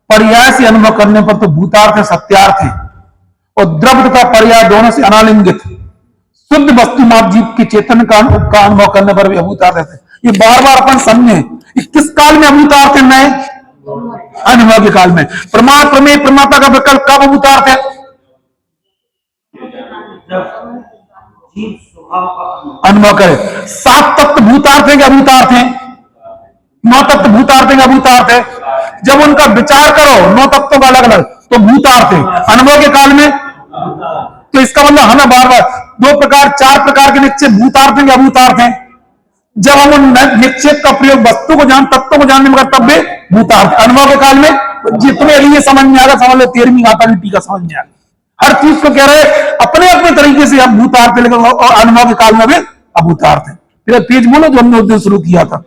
पर्याय से अन्वय करने पर तो भूतार्थ है, सत्यार्थ है। और द्रव्य तथा पर्याय दोनों से अनालिंगित शुद्ध वस्तु माप जीव के चेतन का अनुभव करने पर भी अभूतार्थ है। ये बार बार अपन समझे, किस काल में अभूतार्थ है? नए अनुभव के काल में। प्रमाण प्रमेय प्रमाता का विकल्प कब अभूतार्थ है? अनुभव करे। 7 तत्व भूतार्थ है कि अभूतार्थ है? 9 तत्व भूतार्थ है कि अभूतार्थ है? जब उनका विचार करो 9 तत्वों का अलग अलग, तो भूतार्थ है। अनुभव के काल में तो इसका मतलब हमें बार बार 2 प्रकार 4 प्रकार के निश्चय भूतार्थ हैं कि अभूतार्थ हैं? जब हम उन निश्चय का प्रयोग वस्तु को जान, तत्व को जानने में करते तब भी भूतार्थ। अनुभव के काल में जितने लिए समझ में आएगा, समझ लो 13वीं आता की टीका समझ में आएगा। हर चीज को कह रहे अपने अपने तरीके से हम भूतार्थ, लेकिन और अनुभव के काल में भी अभूतार्थ है। फिर पेज बोलो जो हमने उस दिन शुरू किया था।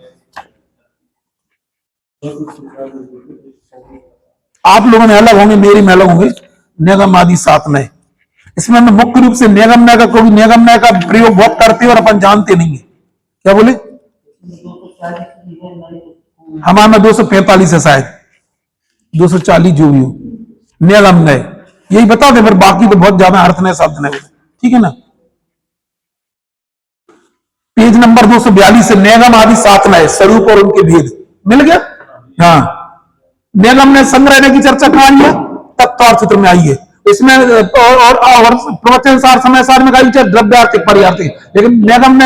आप लोगों में अलग होंगे, मेरी में अलग होंगे। निगम आदि 7 नए, इसमें हम मुख्य रूप से निगमनय का, कोई निगमनय का प्रयोग बहुत करते हैं और अपन जानते नहीं है। क्या बोले? हमारे में 245 है शायद, 240 जो भी हो। निगमनय यही बता दे, फिर बाकी तो बहुत ज्यादा अर्थ नए शब्द नहीं। ठीक है ना? पेज नंबर 242 से निगम आदि 7 नए, स्वरूप और उनके भेद मिल गया। हाँ, निगम ने संग्रहण की चर्चा करा लिया, तत्वार्थ सूत्र में आई है। इसमें और प्रवचन सार समय सार में कही द्रव्यार्थिक पर्यार्थिक, लेकिन निगम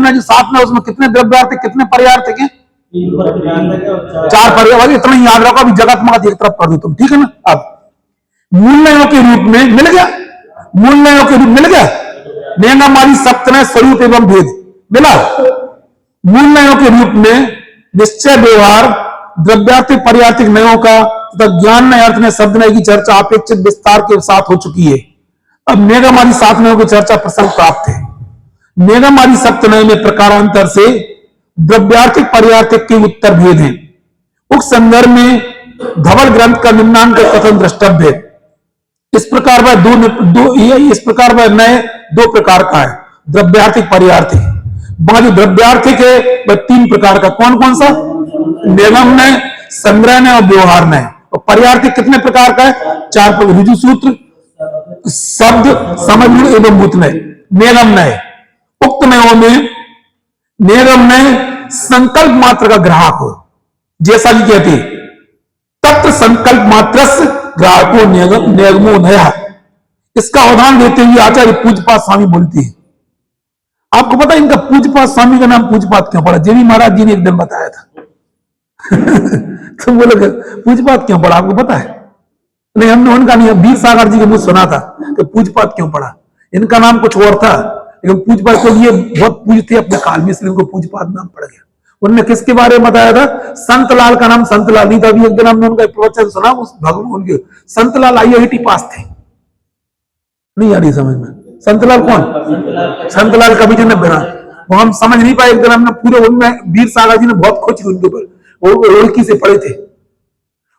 ने जो 7 में, उसमें कितने द्रव्यार्थिक कितने पर्यार्थिक हैं? 4 पर्याय। इतना ही याद रखो, अभी जगत मगत एक तरफ कर दो तुम। ठीक है ना? अब मूलनयों के रूप में मिल गया, मूलनयों के रूप मिल गया। निगम आदि 7 नए, स्वरूप एवं भेद मिला। मूलनयों के रूप में निश्चय व्यवहार द्रव्यार्थिक पर्यार्थिक नयों का तथा ज्ञान नय अर्थ में शब्द नय की चर्चा अपेक्षित विस्तार के साथ हो चुकी है। अब निगम आदि 7 नयों की चर्चा प्रसंग प्राप्त है। निगम आदि 7 नय में प्रकारांतर से द्रव्यार्थिक पर्यार्थिक के उत्तर भेद हैं। उक्त संदर्भ में धवल ग्रंथ का निम्नांक कथन द्रष्टव्य है। इस प्रकार वह इस प्रकार वह नय 2 प्रकार का है, द्रव्यार्थिक पर्यार्थिक। वहां जो द्रव्यार्थिक है वह 3 प्रकार का। कौन कौन सा? निगम नय, संग्रह नय और व्यवहार नय। और पर्यार्थिक कितने प्रकार का है? 4 प्रकार। ऋजु सूत्र, शब्द, समझ एवं भूत नय। निगम नय, उक्त नयों में निगम नय संकल्प मात्र का ग्राहक हो, जैसा कि कहते तत्व संकल्प मात्र ग्राहको निगमो नया। इसका उदाहरण देते हुए आचार्य पूज्यपाद स्वामी बोलते हैं। आपको पता है इनका पूज्यपाद स्वामी का नाम पूज्यपाद क्यों पड़ा? जेवी महाराज जी ने एक दिन बताया था। तो बोले पूज्यपाद क्यों पड़ा, आपको पता है? नहीं, हमने उनका नहीं, वीर सागर जी के मुझे सुना था कि पूज्यपाद क्यों पड़ा। इनका नाम कुछ और था, लेकिन पूज्यपाद को ये बहुत पूज्य थे अपने काल में, इसलिए उनको पूज्यपाद नाम पड़ गया। उन्होंने किसके बारे में बताया था? संतलाल का नाम संतलाल नहीं था। अभी एक दिन हमने उनका प्रवचन सुना, उस भगवान उनके संतलाल IIT पास थे। नहीं आ रही समझ में? संतलाल कौन? संतलाल कवि जी ने बना वो हम समझ नहीं पाए। एक दिन हमने पूरे उनमें वीर सागर जी ने बहुत खोज की उनके ऊपर, वो रुड़की से पढ़े थे,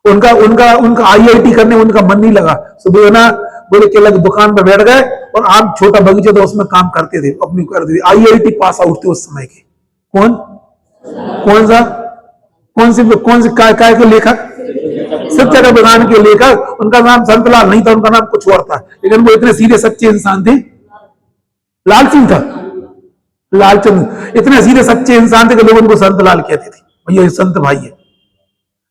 उनका उनका उनका आईआईटी करने उनका मन नहीं लगा। सुबह है ना बोले केला की दुकान पर बैठ गए और आम छोटा बगीचा था उसमें काम करते थे, अपनी करते थे। आईआईटी पास आउट थे उस समय के। कौन कौन से काय के लेखक, सत्य का विधान के लेखक। उनका नाम संतलाल नहीं था, उनका नाम कुछ और था, लेकिन वो इतने सीधे सच्चे इंसान थे। लाल सिंह था, लालचंद, इतने सीधे सच्चे इंसान थे कि लोग उनको संतलाल कहते थे, भैया संत भाई है।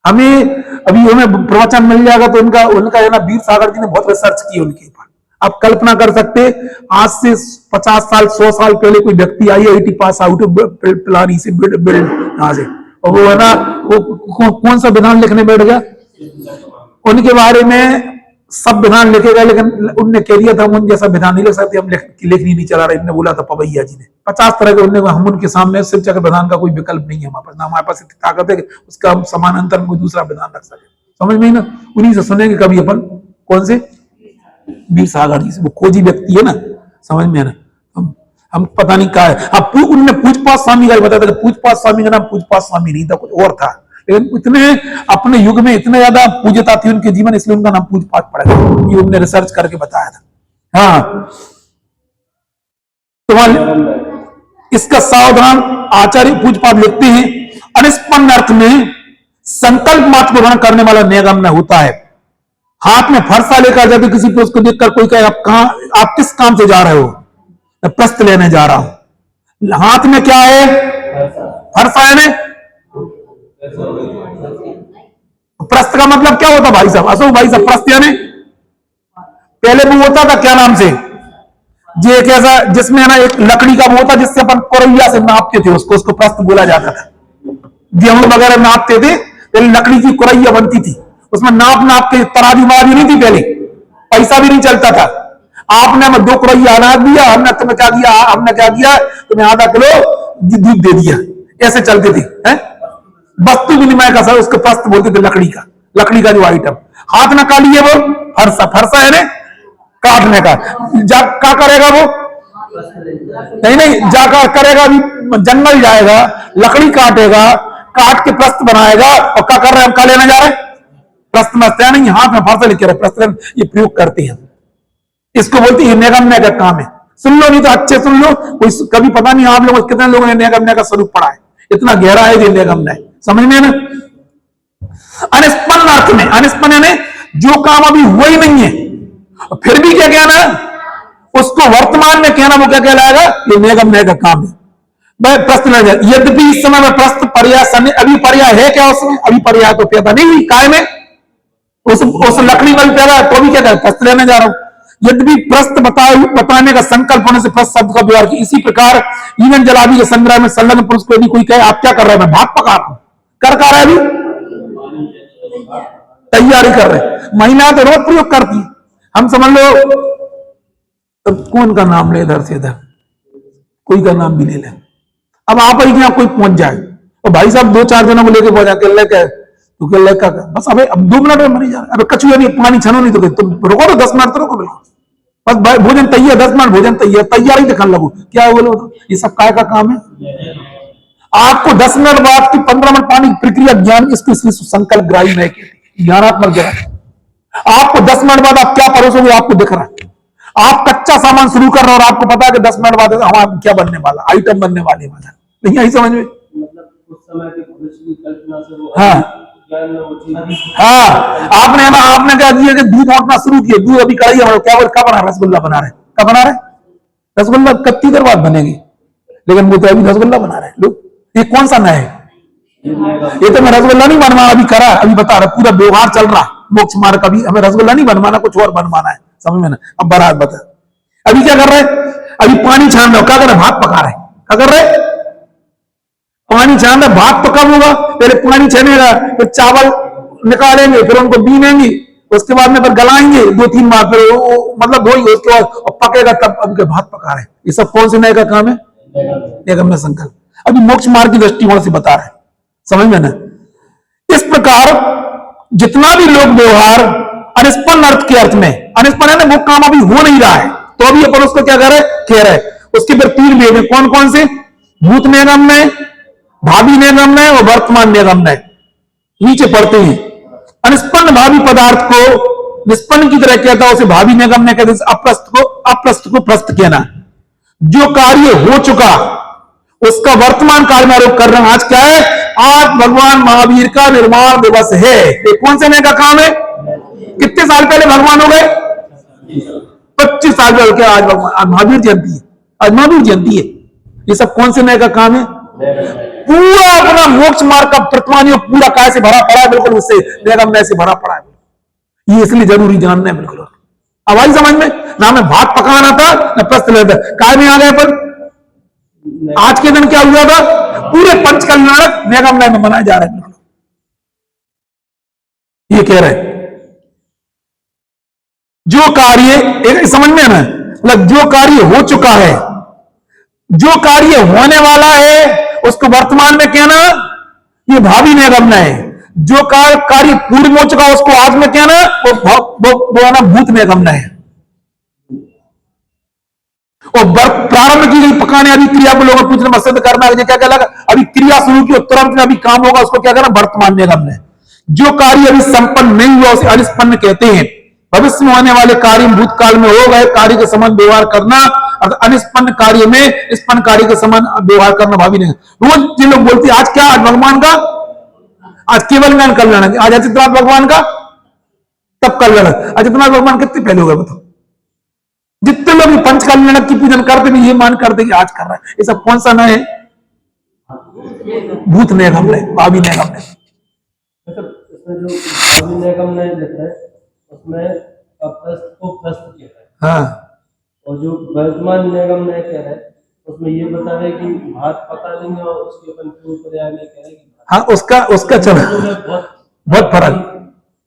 हमें अभी हमें प्रवचन मिल जाएगा तो उनका उनका है ना, वीर सागर जी ने बहुत रिसर्च की उनके ऊपर। आप कल्पना कर सकते, आज से 50 साल 100 साल पहले कोई व्यक्ति आईआईटी पास आउट पिलानी से बिल्ड यहां से, और वो है ना वो कौन सा विधान लिखने बैठ गया, उनके बारे में सब विधान लिखेगा, लेकिन उनने कह दिया था हम जैसा विधान नहीं लिख सकते, हम लेखनी नहीं चला रहे। इनने बोला था पवैया जी ने 50 तरह के, उनने हम उनके सामने सिर्फ चक्र विधान का कोई विकल्प नहीं है हमारे पास, ना हमारे पास इतनी ताकत है कि उसका हम समानांतर में कोई दूसरा विधान रख सके। समझ में ना, उन्हीं से सुनेंगे कभी अपन। कौन से? वीर सागर जी से, वो खोजी व्यक्ति है ना, समझ में है ना। हम पता नहीं क्या है। अब उनने पूजपाठ स्वामी का बताया था, पूजपाठ स्वामी का नाम पूजपाठ स्वामी नहीं था, कुछ और था, लेकिन इतने अपने युग में इतने ज्यादा पूज्यता थी उनके जीवन, इसलिए उनका नाम पूजपाठ पड़ा था। ये उन्होंने रिसर्च करके बताया था। हाँ, तो इसका सावधान आचार्य पूजपाठ लिखते हैं, अनिष्पन्न अर्थ में संकल्प मात्र ग्रहण करने वाला निगम्य होता है। हाथ में फरसा लेकर जाते किसी पे, उसको देखकर कोई कहे आप किस काम से जा रहे हो, मैं प्रस्थ लेने जा रहा हूं। हाथ में क्या है? फरसा है ना। प्रस्थ का मतलब क्या होता भाई साहब? अशोक भाई साहब, प्रस्थ यानी पहले वो होता था क्या नाम से, ये एक ऐसा जिसमें ना एक लकड़ी का वो होता जिससे अपन कोरैया से नापते थे, उसको प्रस्थ बोला जाता था। गेहूं वगैरह नापते थे, पहले लकड़ी की कोरैया बनती थी, उसमें नाप के, तराजू माराजू नहीं थी पहले, पैसा भी नहीं चलता था। आपने हमें 2 कोरैया अनाज दिया, हमने तुम्हें क्या दिया, हमने क्या दिया, तुम्हें आधा किलो दूध दे दिया, ऐसे चलते थे। वस्तु विनिमय का सर उसको प्रस्थ बोलते थे, लकड़ी का जो आइटम। हाथ में का लिए वो फरसा है ना, काटने का। क्या करेगा वो? नहीं जाकर करेगा, अभी जंगल जाएगा, लकड़ी काटेगा, काट के प्रस्थ बनाएगा, और क्या कर रहे हैं, क्या लेने जा रहे हैं? प्रस्थ मस्त्या नहीं, हाथ में फरसा लिखे रहे प्रस्थ, ये प्रयोग करते हैं। इसको बोलते हैं निगम्य का काम है। सुन लो, नहीं तो अच्छे सुन लो, कोई कभी पता नहीं आप लोग कितने लोगों ने निगम्य का स्वरूप पढ़ा है, इतना गहरा है ये निगम्य, समझ में ना। अनिष्पन्न अर्थ में, अनिष्पन्न यानी जो काम अभी हुआ ही नहीं है, फिर भी क्या कहना, उसको वर्तमान में कहना, वो क्या कहलाएगा? ये निगम्य का काम है। मैं प्रश्न लग जाए, यद्यपि इस समय में प्रश्न पर्याय, अभी पर्याय है क्या उसमें? अभी पर्याय तो पैदा नहीं हुई, काय में उस लकड़ी में पैदा, तो भी क्या कहता, प्रश्न लेने जा रहा हूं। यद्यपि प्रश्न बताने का संकल्प होने से प्रश्न शब्द का व्यवहार किया। इसी प्रकार ईंधन जलादि के संग्रह में संलग्न पुरुष को यदि कोई कहे आप क्या कर रहे हैं, मैं भात पका रहा हूं, कर रहा है, अभी तैयारी कर रहे हैं। महिला तो रोज प्रयोग करती है, हम समझ लो, तो कौन का नाम ले, इधर से इधर कोई का नाम भी ले ले। अब आप ही यहाँ कोई पहुंच जाए, और भाई साहब 2-4 जनों को लेके पहुंचा के लेके, तो क्या लेकर बस अब 2 मिनट में मरी जा रहा है। अब कछुआ नहीं, पानी छनो नहीं, तो तुम रुको तो 10 मिनट तो रुको, बिल्कुल बस भाई भोजन तैयार, 10 मिनट भोजन तैयार, तैयारी दिखाने लगो, क्या बोलो, ये सब काय का काम है? आपको 10 मिनट बाद की 15 मिनट पानी प्रक्रिया ज्ञान, इसको संकल्प ग्राही नहीं कहती, ज्ञानात्मक ज्ञान। आपको 10 मिनट बाद आप क्या परोसोगे आपको दिख रहा है। आप कच्चा सामान शुरू कर रहे हो और आपको पता है कि 10 मिनट बाद हमारा क्या बनने वाला, आइटम बनने वाले वाला, नहीं आई समझ में? उस समय के भविष्य की कल्पना से वो आपने क्या किया कि दूध औटना शुरू किया, दूध अभी कढ़ाई क्या बना, रसगुल्ला बना रहे, क्या बना रहे? रसगुल्ला कितनी देर बाद बनेगी, लेकिन वो तो अभी रसगुल्ला बना रहे लोग। ये कौन सा नया है? ये तो मैं रसगुल्ला नहीं बनवाना, अभी करा, अभी बता रहा, पूरा व्यवहार चल रहा मोक्ष मार्ग, अभी हमें रसगुल्ला नहीं बनवाना, कुछ और बनवाना है, समझ में ना। अब बारात बता, अभी क्या कर रहे हैं? अभी पानी छान रहे हो, क्या कर रहे? भात पका रहे, क्या कर रहे? पानी छान रहे। भात तो कब होगा? पहले पानी छनेगा, फिर चावल निकालेंगे, फिर उनको बीनेंगे, उसके बाद में फिर गलाएंगे 2-3 बार, फिर मतलब वही उसके बाद पकेगा, तब अब भात पका रहे। ये सब कौन से नए का काम है? निगम्य संकल्प। अभी मोक्ष मार्ग की दृष्टिकोण से बता रहे, समझ में ना। इस प्रकार जितना भी लोग व्यवहार अनिष्पन्न अर्थ के अर्थ में, अनिष्पन्न है ना, वो काम अभी हो नहीं रहा है, तो अभी अपन उसको क्या कह रहे? कह रहे। उसके फिर 3 भेद है, कौन कौन से? भूत निगमनय, भावी निगमनय और वर्तमान निगमनय नीचे पढ़ते हैं। अनिष्पन्न भावी पदार्थ को निष्पन्न की तरह कहता है, उसे भावी निगमनय कहते हैं। अप्रस्त को प्रस्त कहना। जो कार्य हो चुका उसका वर्तमान काल में आरोप कर रहे हैं। आज क्या है? आज भगवान महावीर का निर्माण दिवस है। ये कौन से नए का काम है? कितने साल पहले भगवान हो गए? 25 साल पहले क्या? आज भगवान, आज महावीर जयंती है, आज महावीर जयंती है। ये सब कौन से नए का काम है? पूरा अपना मोक्ष मार्ग का प्रतिमान पूरा काय से भरा पड़ा है, बिल्कुल उससे निगम नय से भरा पड़ा है। ये इसलिए जरूरी जानना है बिल्कुल। अब आई समझ में? ना मैं भात पकाना था ना प्रश्न लेता, काय में आ गए पर आज के दिन क्या हुआ था? पूरे पंचकल्याणक निगम नय में मनाया जा रहा है। बिल्कुल ये कह रहे हैं जो कार्य, एक समझ में ना, मतलब जो कार्य हो चुका है, जो कार्य होने वाला है उसको वर्तमान में कहना ये भावी निगमनय है। जो कार्य पूर्व हो चुका है उसको आज में कहना वो ना भूत निगमनय है। और प्रारंभ की गई पकाने अभी क्रिया को लोगों पूछने में सिद्ध करना है, क्या कहलागा? अभी क्रिया शुरू की तुरंत में अभी काम होगा, उसको क्या करना? वर्तमान निगमनय। जो कार्य अभी संपन्न नहीं हुआ उसे अनिष्पन्न कहते हैं। भविष्य में होने वाले कार्य भूतकाल में हो गए कार्य के समान व्यवहार करना, अनिष्पन्न कार्य में निष्पन्न कार्य के समान व्यवहार करना भावी नहीं। रोज जिन लोग बोलते हैं आज क्या? आज भगवान का, आज केवल ज्ञान कल्याण, आज अचितनाथ भगवान का, तब कल्याण। अचितनाथ भगवान कितने पहले हो गए बताओ? जितने लोग पंच कल्याण की पूजन करते भी ये मान करते कि आज कर रहा है। ये सब कौन सा नय है? भूत निगमनय, भावी निगमनय। इसमें जो भावी निगमनय लिख रहे हैं उसमें अप्रस्त को प्रस्त कहता है। हाँ। और जो वर्तमान निगमनय कह रहे हैं उसमें ये बता रहे कि भात पका लेंगे और उसके अपन पूर्व पर्याय में कह रहे हैं। हाँ, उसका चलो बहुत फर्क।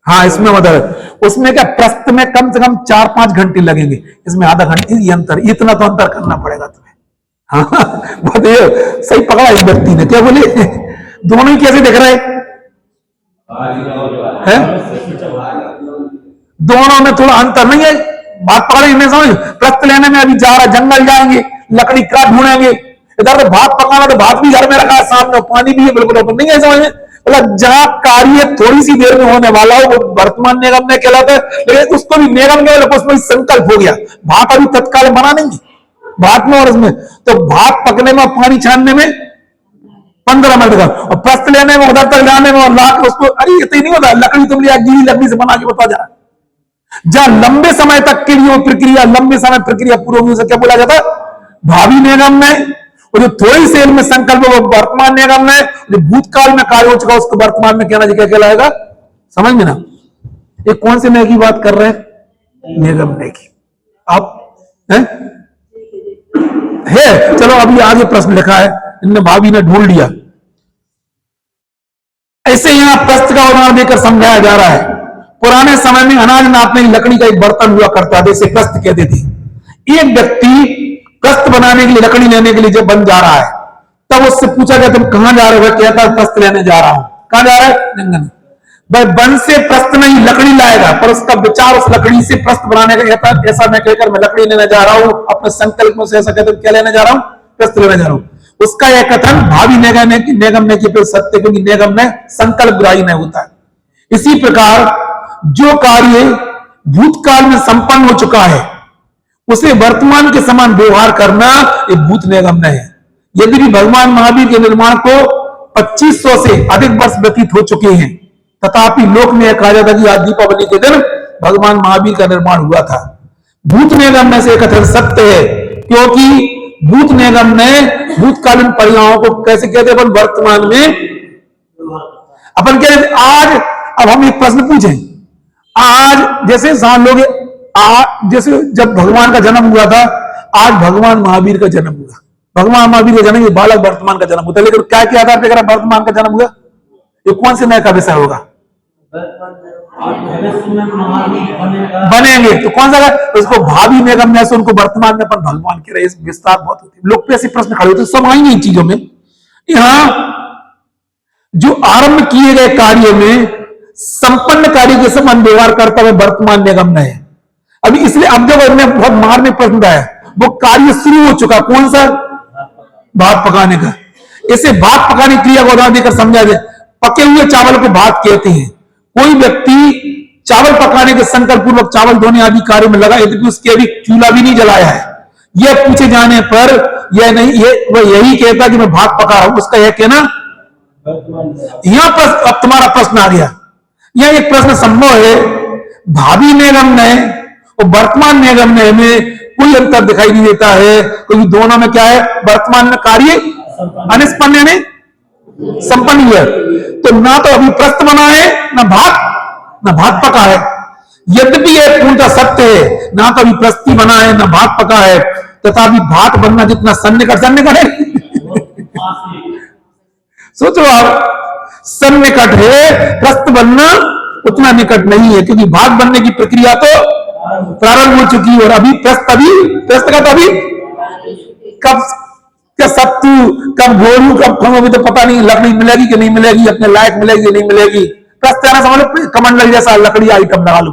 हाँ, इसमें मतलब उसमें क्या प्रस्त में कम से कम 4-5 घंटे लगेंगे, इसमें आधा घंटे। ये अंतर, इतना तो अंतर करना पड़ेगा तुम्हें। हाँ बहुत ये सही पकड़ा इस व्यक्ति ने। क्या बोले? दोनों ही कैसे दिख रहे हैं? दोनों में थोड़ा अंतर नहीं है। बात पकड़े नहीं समझ? प्रस्त लेने में अभी जा रहा, जंगल जाएंगे, लकड़ी का ढूंढेंगे। इधर तो भात पकाना, तो भात भी घर में रखा है सामने, पानी भी है बिल्कुल ओपन, नहीं है समझ में? मतलब जहां कार्य थोड़ी सी देर में होने वाला हो वो वर्तमान निगमनय कहलाता है। लेकिन उसको भी निगम के उसमें संकल्प हो गया। भात अभी तत्काल बना नहीं भात में, और इसमें तो भात पकने में, पानी छानने में 15 मिनट का, और प्रस्त लेने में, उधर तक जाने में, और लाख उसको, अरे ये तो नहीं होता। लकड़ी तुम लिया, गीली लकड़ी से बना के बता जा रहा। जहां लंबे समय तक के लिए प्रक्रिया, लंबे समय प्रक्रिया पूरी हुई, क्या बोला जाता है? भावी निगमनय। और जो थोड़ी सेल में संकल्प वो वर्तमान निगमनय। जो भूतकाल में कार्य हो चुका उसको वर्तमान में कहना क्या कहलाएगा? समझ में ना? ये कौन से नय की बात कर रहे हैं? निगमनय की। आप है चलो अभी आगे प्रश्न लिखा है, इनने भाभी ने ढूंढ लिया। ऐसे यहां प्रस्त का उदाहरण देकर समझाया जा रहा है। पुराने समय में अनाज नापने की लकड़ी का एक बर्तन हुआ करता था, इसे प्रस्त कहते थे। एक व्यक्ति प्रस्त बनाने के लिए, लकड़ी लेने के लिए जब बन जा रहा है, तब उससे पूछा गया तुम कहां जा रहे हो? कहता है प्रस्त लेने जा रहा हूं। कहां जा रहा है? जंगल। भाई वन से प्रस्त नहीं लकड़ी लाएगा, पर उसका विचार उस लकड़ी से प्रस्त बनाने का कहता है ऐसा मैं कहकर मैं लकड़ी लेने जा रहा हूं, अपने संकल्प में से ऐसा कहते क्या लेने जा रहा हूं? प्रस्त लेने जा रहा हूं। उसका यह कथन भावी निगमनय की फिर सत्य, क्योंकि निगमनय संकल्प ग्राही नहीं होता है। इसी प्रकार जो कार्य भूतकाल में संपन्न हो चुका है उसे वर्तमान के समान व्यवहार करना ये भूत निगमनय है। यदि भी भगवान महावीर के निर्माण को 2500 से अधिक वर्ष व्यतीत हो चुके हैं, तथापि लोक में यह कहा जाता कि आज दीपावली के दिन भगवान महावीर का निर्माण हुआ था। भूत निगमनय से कथन सत्य है, क्योंकि भूत निगमनय भूतकालीन परिणामों को कैसे कहते अपन वर्तमान में अपन कहते। आज अब हम एक प्रश्न पूछें, आज जैसे लोग जैसे जब भगवान का जन्म हुआ था, आज भगवान महावीर का जन्म हुआ। भगवान महावीर का जन्म, ये बालक वर्तमान का जन्म होता है। लेकिन क्या किया था वर्तमान का जन्म हुआ? ये कौन से नय का विषय होगा? बनेंगे तो कौन सा? उसको भावी निगमनय से उनको वर्तमान में अपन भगवान के रहे। विस्तार बहुत होती है, लोग पे ऐसे प्रश्न खड़े होते, सब आएंगे इन चीजों में। यहां जो आरंभ किए गए कार्य में संपन्न कार्य के समान व्यवहार करता हुआ वर्तमान निगमनय है। अभी इसलिए अब जब बहुत मार में प्रश्न आया, वो कार्य शुरू हो चुका, कौन सा? भात पकाने का। इसे भात पकाने की क्रिया को उदाहरण देकर समझा जाए। पके हुए चावल को भात कहते हैं। कोई व्यक्ति चावल पकाने के संकल्प पूर्वक चावल धोने आदि कार्य में लगा, यदि उसके अभी चूल्हा भी नहीं जलाया है, यह पूछे जाने पर यह नहीं, वह यही कहता कि मैं भात पका रहा हूं, उसका यह कहना। यहां पर अब तुम्हारा प्रश्न आ गया। यह एक प्रश्न संभव है, भावी निगमनय और वर्तमान निगमनय में कोई अंतर दिखाई नहीं देता है, क्योंकि दोनों में क्या है, वर्तमान में कार्य अनिष्पन्न ने संपन्न हुआ। तो ना तो अभी प्रस्त बना है, ना भात पका है। यद्यपि यह पूर्णतः सत्य है, ना तो अभी प्रस्ती बना है, ना भात पका है, तथा अभी भात बनना जितना सन्निकट है सोचो आप, सन्निकट है, प्रस्त बनना उतना निकट नहीं है, क्योंकि भात बनने की प्रक्रिया तो प्रारंभ हो चुकी है। और अभी प्रस्त का तो अभी कब क्या सत्तू, कब गोरू, कब खंगों, तो पता नहीं लकड़ी मिलेगी कि नहीं मिलेगी, अपने लायक मिलेगी कि नहीं मिलेगी। प्रस्त है ना, समझ लो कमंडल जैसा लकड़ी आइटम लगा लो,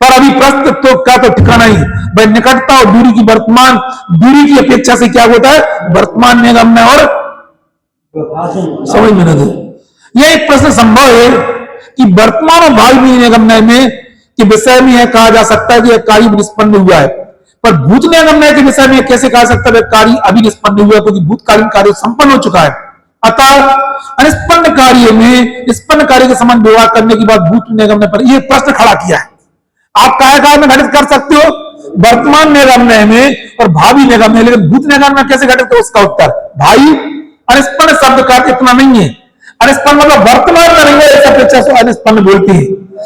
पर अभी प्रस्त तो का तो ठिकाना ही भाई। निकटता और दूरी की, वर्तमान दूरी की अपेक्षा से क्या होता है, वर्तमान निगमनय और समझ में नहीं दे। यह एक प्रश्न संभव है कि वर्तमान और भावी निगमनय में के विषय में यह कहा जा सकता है कि यह कार्य निष्पन्न हुआ है, पर भूत निगमनय के विषय में कैसे कहा सकता है कार्य अभी निष्पन्न हुआ, क्योंकि भूतकालीन कार्य संपन्न हो चुका है। अतः अनिष्पन्न कार्य में निष्पन्न कार्य के समान व्यवहार करने के बाद भूत निगमनय पर यह प्रश्न खड़ा किया है। आप काय में घटित कर सकते हो, वर्तमान निगमनय में और भावी निगमनय, लेकिन भूत निगमनय कैसे घटित हो, उसका उत्तर भाई अनिष्पन्न शब्द का इतना नहीं है। अनिष्पन्न मतलब वर्तमान में नहीं है, ऐसा अपेक्षा से अनिष्पन्न बोलती है।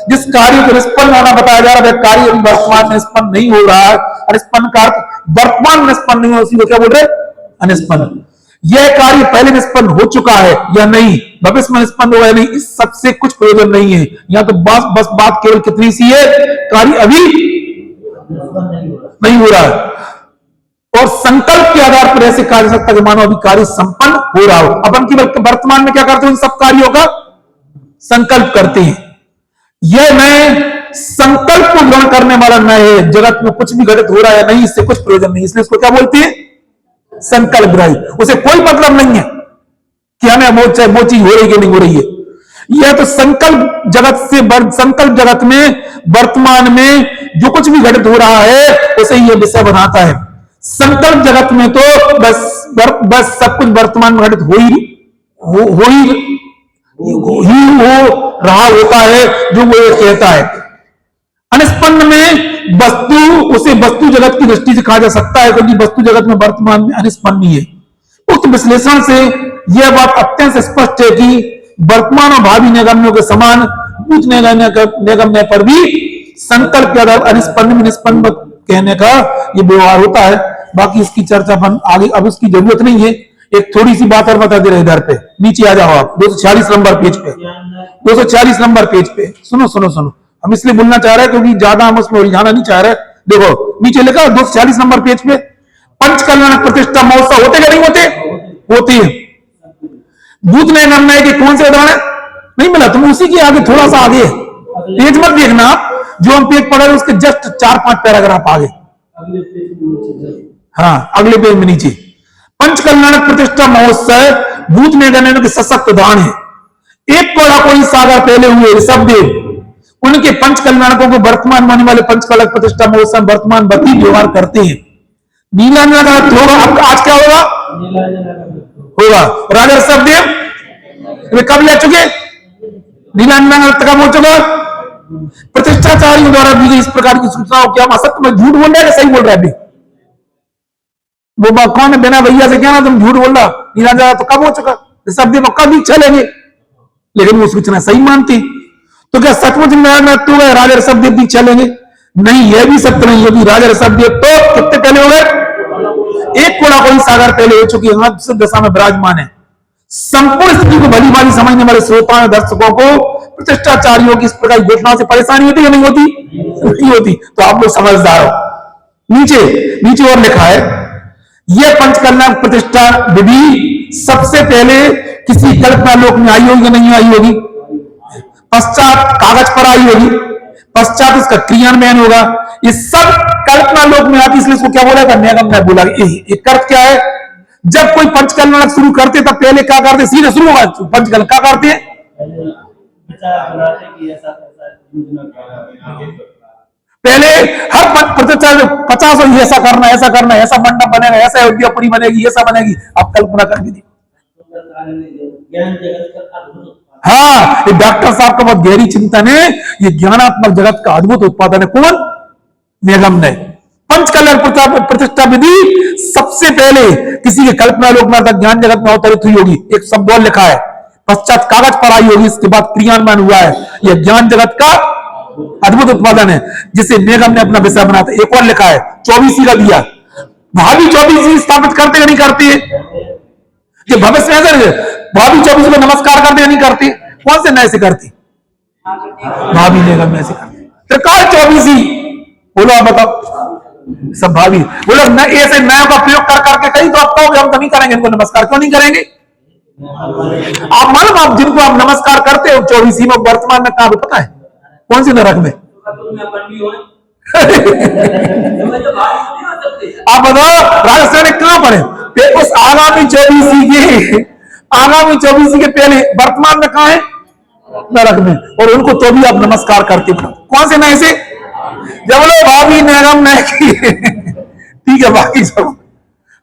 जिस कार्य को निष्पन्न होना बताया जा रहा है, कार्य अभी वर्तमान में निष्पन्न नहीं हो रहा है। अनिष्पन्न का वर्तमान में निष्पन्न नहीं हो, उसी को क्या बोल रहे, अनिष्पन्न। यह कार्य पहले निष्पन्न हो चुका है या नहीं, भविष्य में निष्पन्न होगा या नहीं, इस सबसे कुछ प्रयोजन नहीं है। यहां तो बस बात केवल कितनी सी है, कार्य अभी नहीं हो रहा है। और संकल्प के आधार पर ऐसे कहा जा सकता है कि मानो अभी कार्य संपन्न हो रहा हो। अपन की वर्तमान में क्या करते हैं, सब कार्यों का संकल्प करते हैं। यह नए संकल्प को ग्रहण करने वाला नए है। जगत में कुछ भी घटित हो रहा है नहीं, इससे कुछ प्रयोजन नहीं, इसलिए इसको क्या बोलते हैं, संकल्प ग्रही। उसे कोई मतलब नहीं है कि हमें वो चीज हो रही है कि नहीं हो रही है। यह तो संकल्प जगत से, संकल्प जगत में वर्तमान में जो कुछ भी घटित हो रहा है उसे यह विषय बनाता है। संकल्प जगत में तो बस सब कुछ वर्तमान में घटित हो रहा होता है जो वो ये कहता है। अनिष्पन्न में वस्तु, उसे वस्तु जगत की दृष्टि से कहा जा सकता है, क्योंकि वस्तु जगत में वर्तमान में अनिष्पन्न है। उक्त विश्लेषण से यह बात अत्यंत स्पष्ट है कि वर्तमान और भावी निगमनों के समान भूत निगमनय पर भी संकल्प के आधार अनिष्पन्न में निष्पन्न कहने का यह व्यवहार होता है। बाकी इसकी चर्चा अपन आगे, अब उसकी जरूरत नहीं है। एक थोड़ी सी बात और बता दे रहे, इधर पे नीचे आ जाओ आप, 246 नंबर पेज पे, 246 नंबर पेज पे सुनो। हम इसलिए बोलना चाह रहे हैं क्योंकि ज्यादा हम उसमें उलझाना नहीं चाह रहे। देखो नीचे लिखा 246 नंबर पेज पे, पंच कल्याण प्रतिष्ठा महोत्सव होते क्या नहीं होते, होते हैं। भूत निगमनय के कौन से उदाहरण नहीं मिला, तुम उसी के आगे थोड़ा सा आगे पेज मत देखना, जो हम पेज पढ़ा उसके जस्ट 4-5 पैराग्राफ आगे, हाँ अगले पेज में नीचे। पंच कल्याण प्रतिष्ठा महोत्सव भूत निगमनय के सशक्त उदाहरण है। एक कोड़ा कोई सागर पहले हुए ऋषभदेव, उनके पंच कल्याणकों को वर्तमान मानने वाले पंच कल्याण प्रतिष्ठा महोत्सव वर्तमान बती व्यवहार करते हैं। नीलांजना का अर्थ होगा, अब आज क्या होगा राजा ऋषभदेव वे कब ले चुके, नीलांजना का अर्थ कब हो चुका, प्रतिष्ठाचार्यों द्वारा दी गई इस प्रकार की सूचनाओं क्या हम असत्य में झूठ बोल रहे हैं, सही बोल रहे हैं अभी वो कौन है, बिना भैया से क्या ना तुम झूठ बोल रहा, नीलांजना तो कब हो चुका, ऋषभदेव कब दीक्षा लेंगे, लेकिन वो सूचना सही मानती। तो क्या सचमुच तो राजा ऋषभदेव दीक्षा लेंगे, नहीं यह भी सत्य नहीं है कि राजा ऋषभदेव तो कितने पहले हो गए, एक कोड़ा कोई सागर पहले हो चुकी है, दशा में विराजमान है। संपूर्ण स्थिति को भली भाली समझने वाले श्रोताओं दर्शकों को प्रतिष्ठाचार्यों की इस प्रकार की घटनाओं से परेशानी होती है नहीं होती, नहीं होती। तो आप लोग समझदार हो। नीचे और लिखा है, यह पंचकल्याण प्रतिष्ठा विधि सबसे पहले किसी कल्पना लोक में आई होगी या नहीं आई होगी, पश्चात कागज पर आई होगी, पश्चात इसका क्रियान्वयन होगा। ये सब कल्पना लोक में आती, इसलिए इसको क्या बोला था, निगमनय बोला। एक अर्थ क्या है, जब कोई पंचकल्याण शुरू करते तब पहले क्या करते, सीधे शुरू होगा पंचकल्याण क्या करते हैं, पहले विचार बनाते कि ऐसा ऐसा योजना क्या पहले हर प्रतिष्ठा में 50 और ऐसा करना ऐसा करना, ऐसा मंडप बनेगा, ऐसा अयोध्यापुरी बनेगी, ऐसा बनेगी, आप कल्पना कर दीजिए। ज्ञान जगत का अद्भुत उत्पादन। हाँ, ये डॉक्टर साहब का बहुत गहरी चिंतन है, ये ज्ञानात्मक जगत का अद्भुत उत्पादन है। कौन? निगम ने पंचकल्याण प्रतिष्ठा विधि सबसे पहले किसी के कल्पना लोक में तक ज्ञान जगत में अवतरित हुई होगी। एक शब्द और लिखा है, पश्चात कागज पर आई होगी, इसके बाद क्रियान्वयन हुआ है। यह ज्ञान जगत का अद्भुत उत्पादन है जिसे निगम ने अपना विषय बनाता। एक और लिखा है 24 का दिया, भाभी 24 स्थापित करते या नहीं करती है? ये भविष्य में भाभी 24 को नमस्कार करते या नहीं करती? कौन से नए से करती? भाभी निगम में से करती। त्रिकाल 24 बोलो, आप बताओ। सब भाभी बोलो, ऐसे नए का प्रयोग कर करके कहीं तो आप कहोगे हम तो नहीं करेंगे इनको नमस्कार। क्यों नहीं करेंगे? आप मालूम, आप जिनको आप नमस्कार करते हो 24 में वर्तमान में कहां पे पता है? कौन सी नरक में? आप बताओ राजस्थान में कहां पर है? उस आगामी 24 के पहले वर्तमान में कहां है? नरक में। और उनको तो भी आप नमस्कार करते हो। कौन से नए से? जब लोग भाभी निगम नहीं की ठीक है, बाकी सब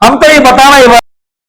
हम तो ये बताना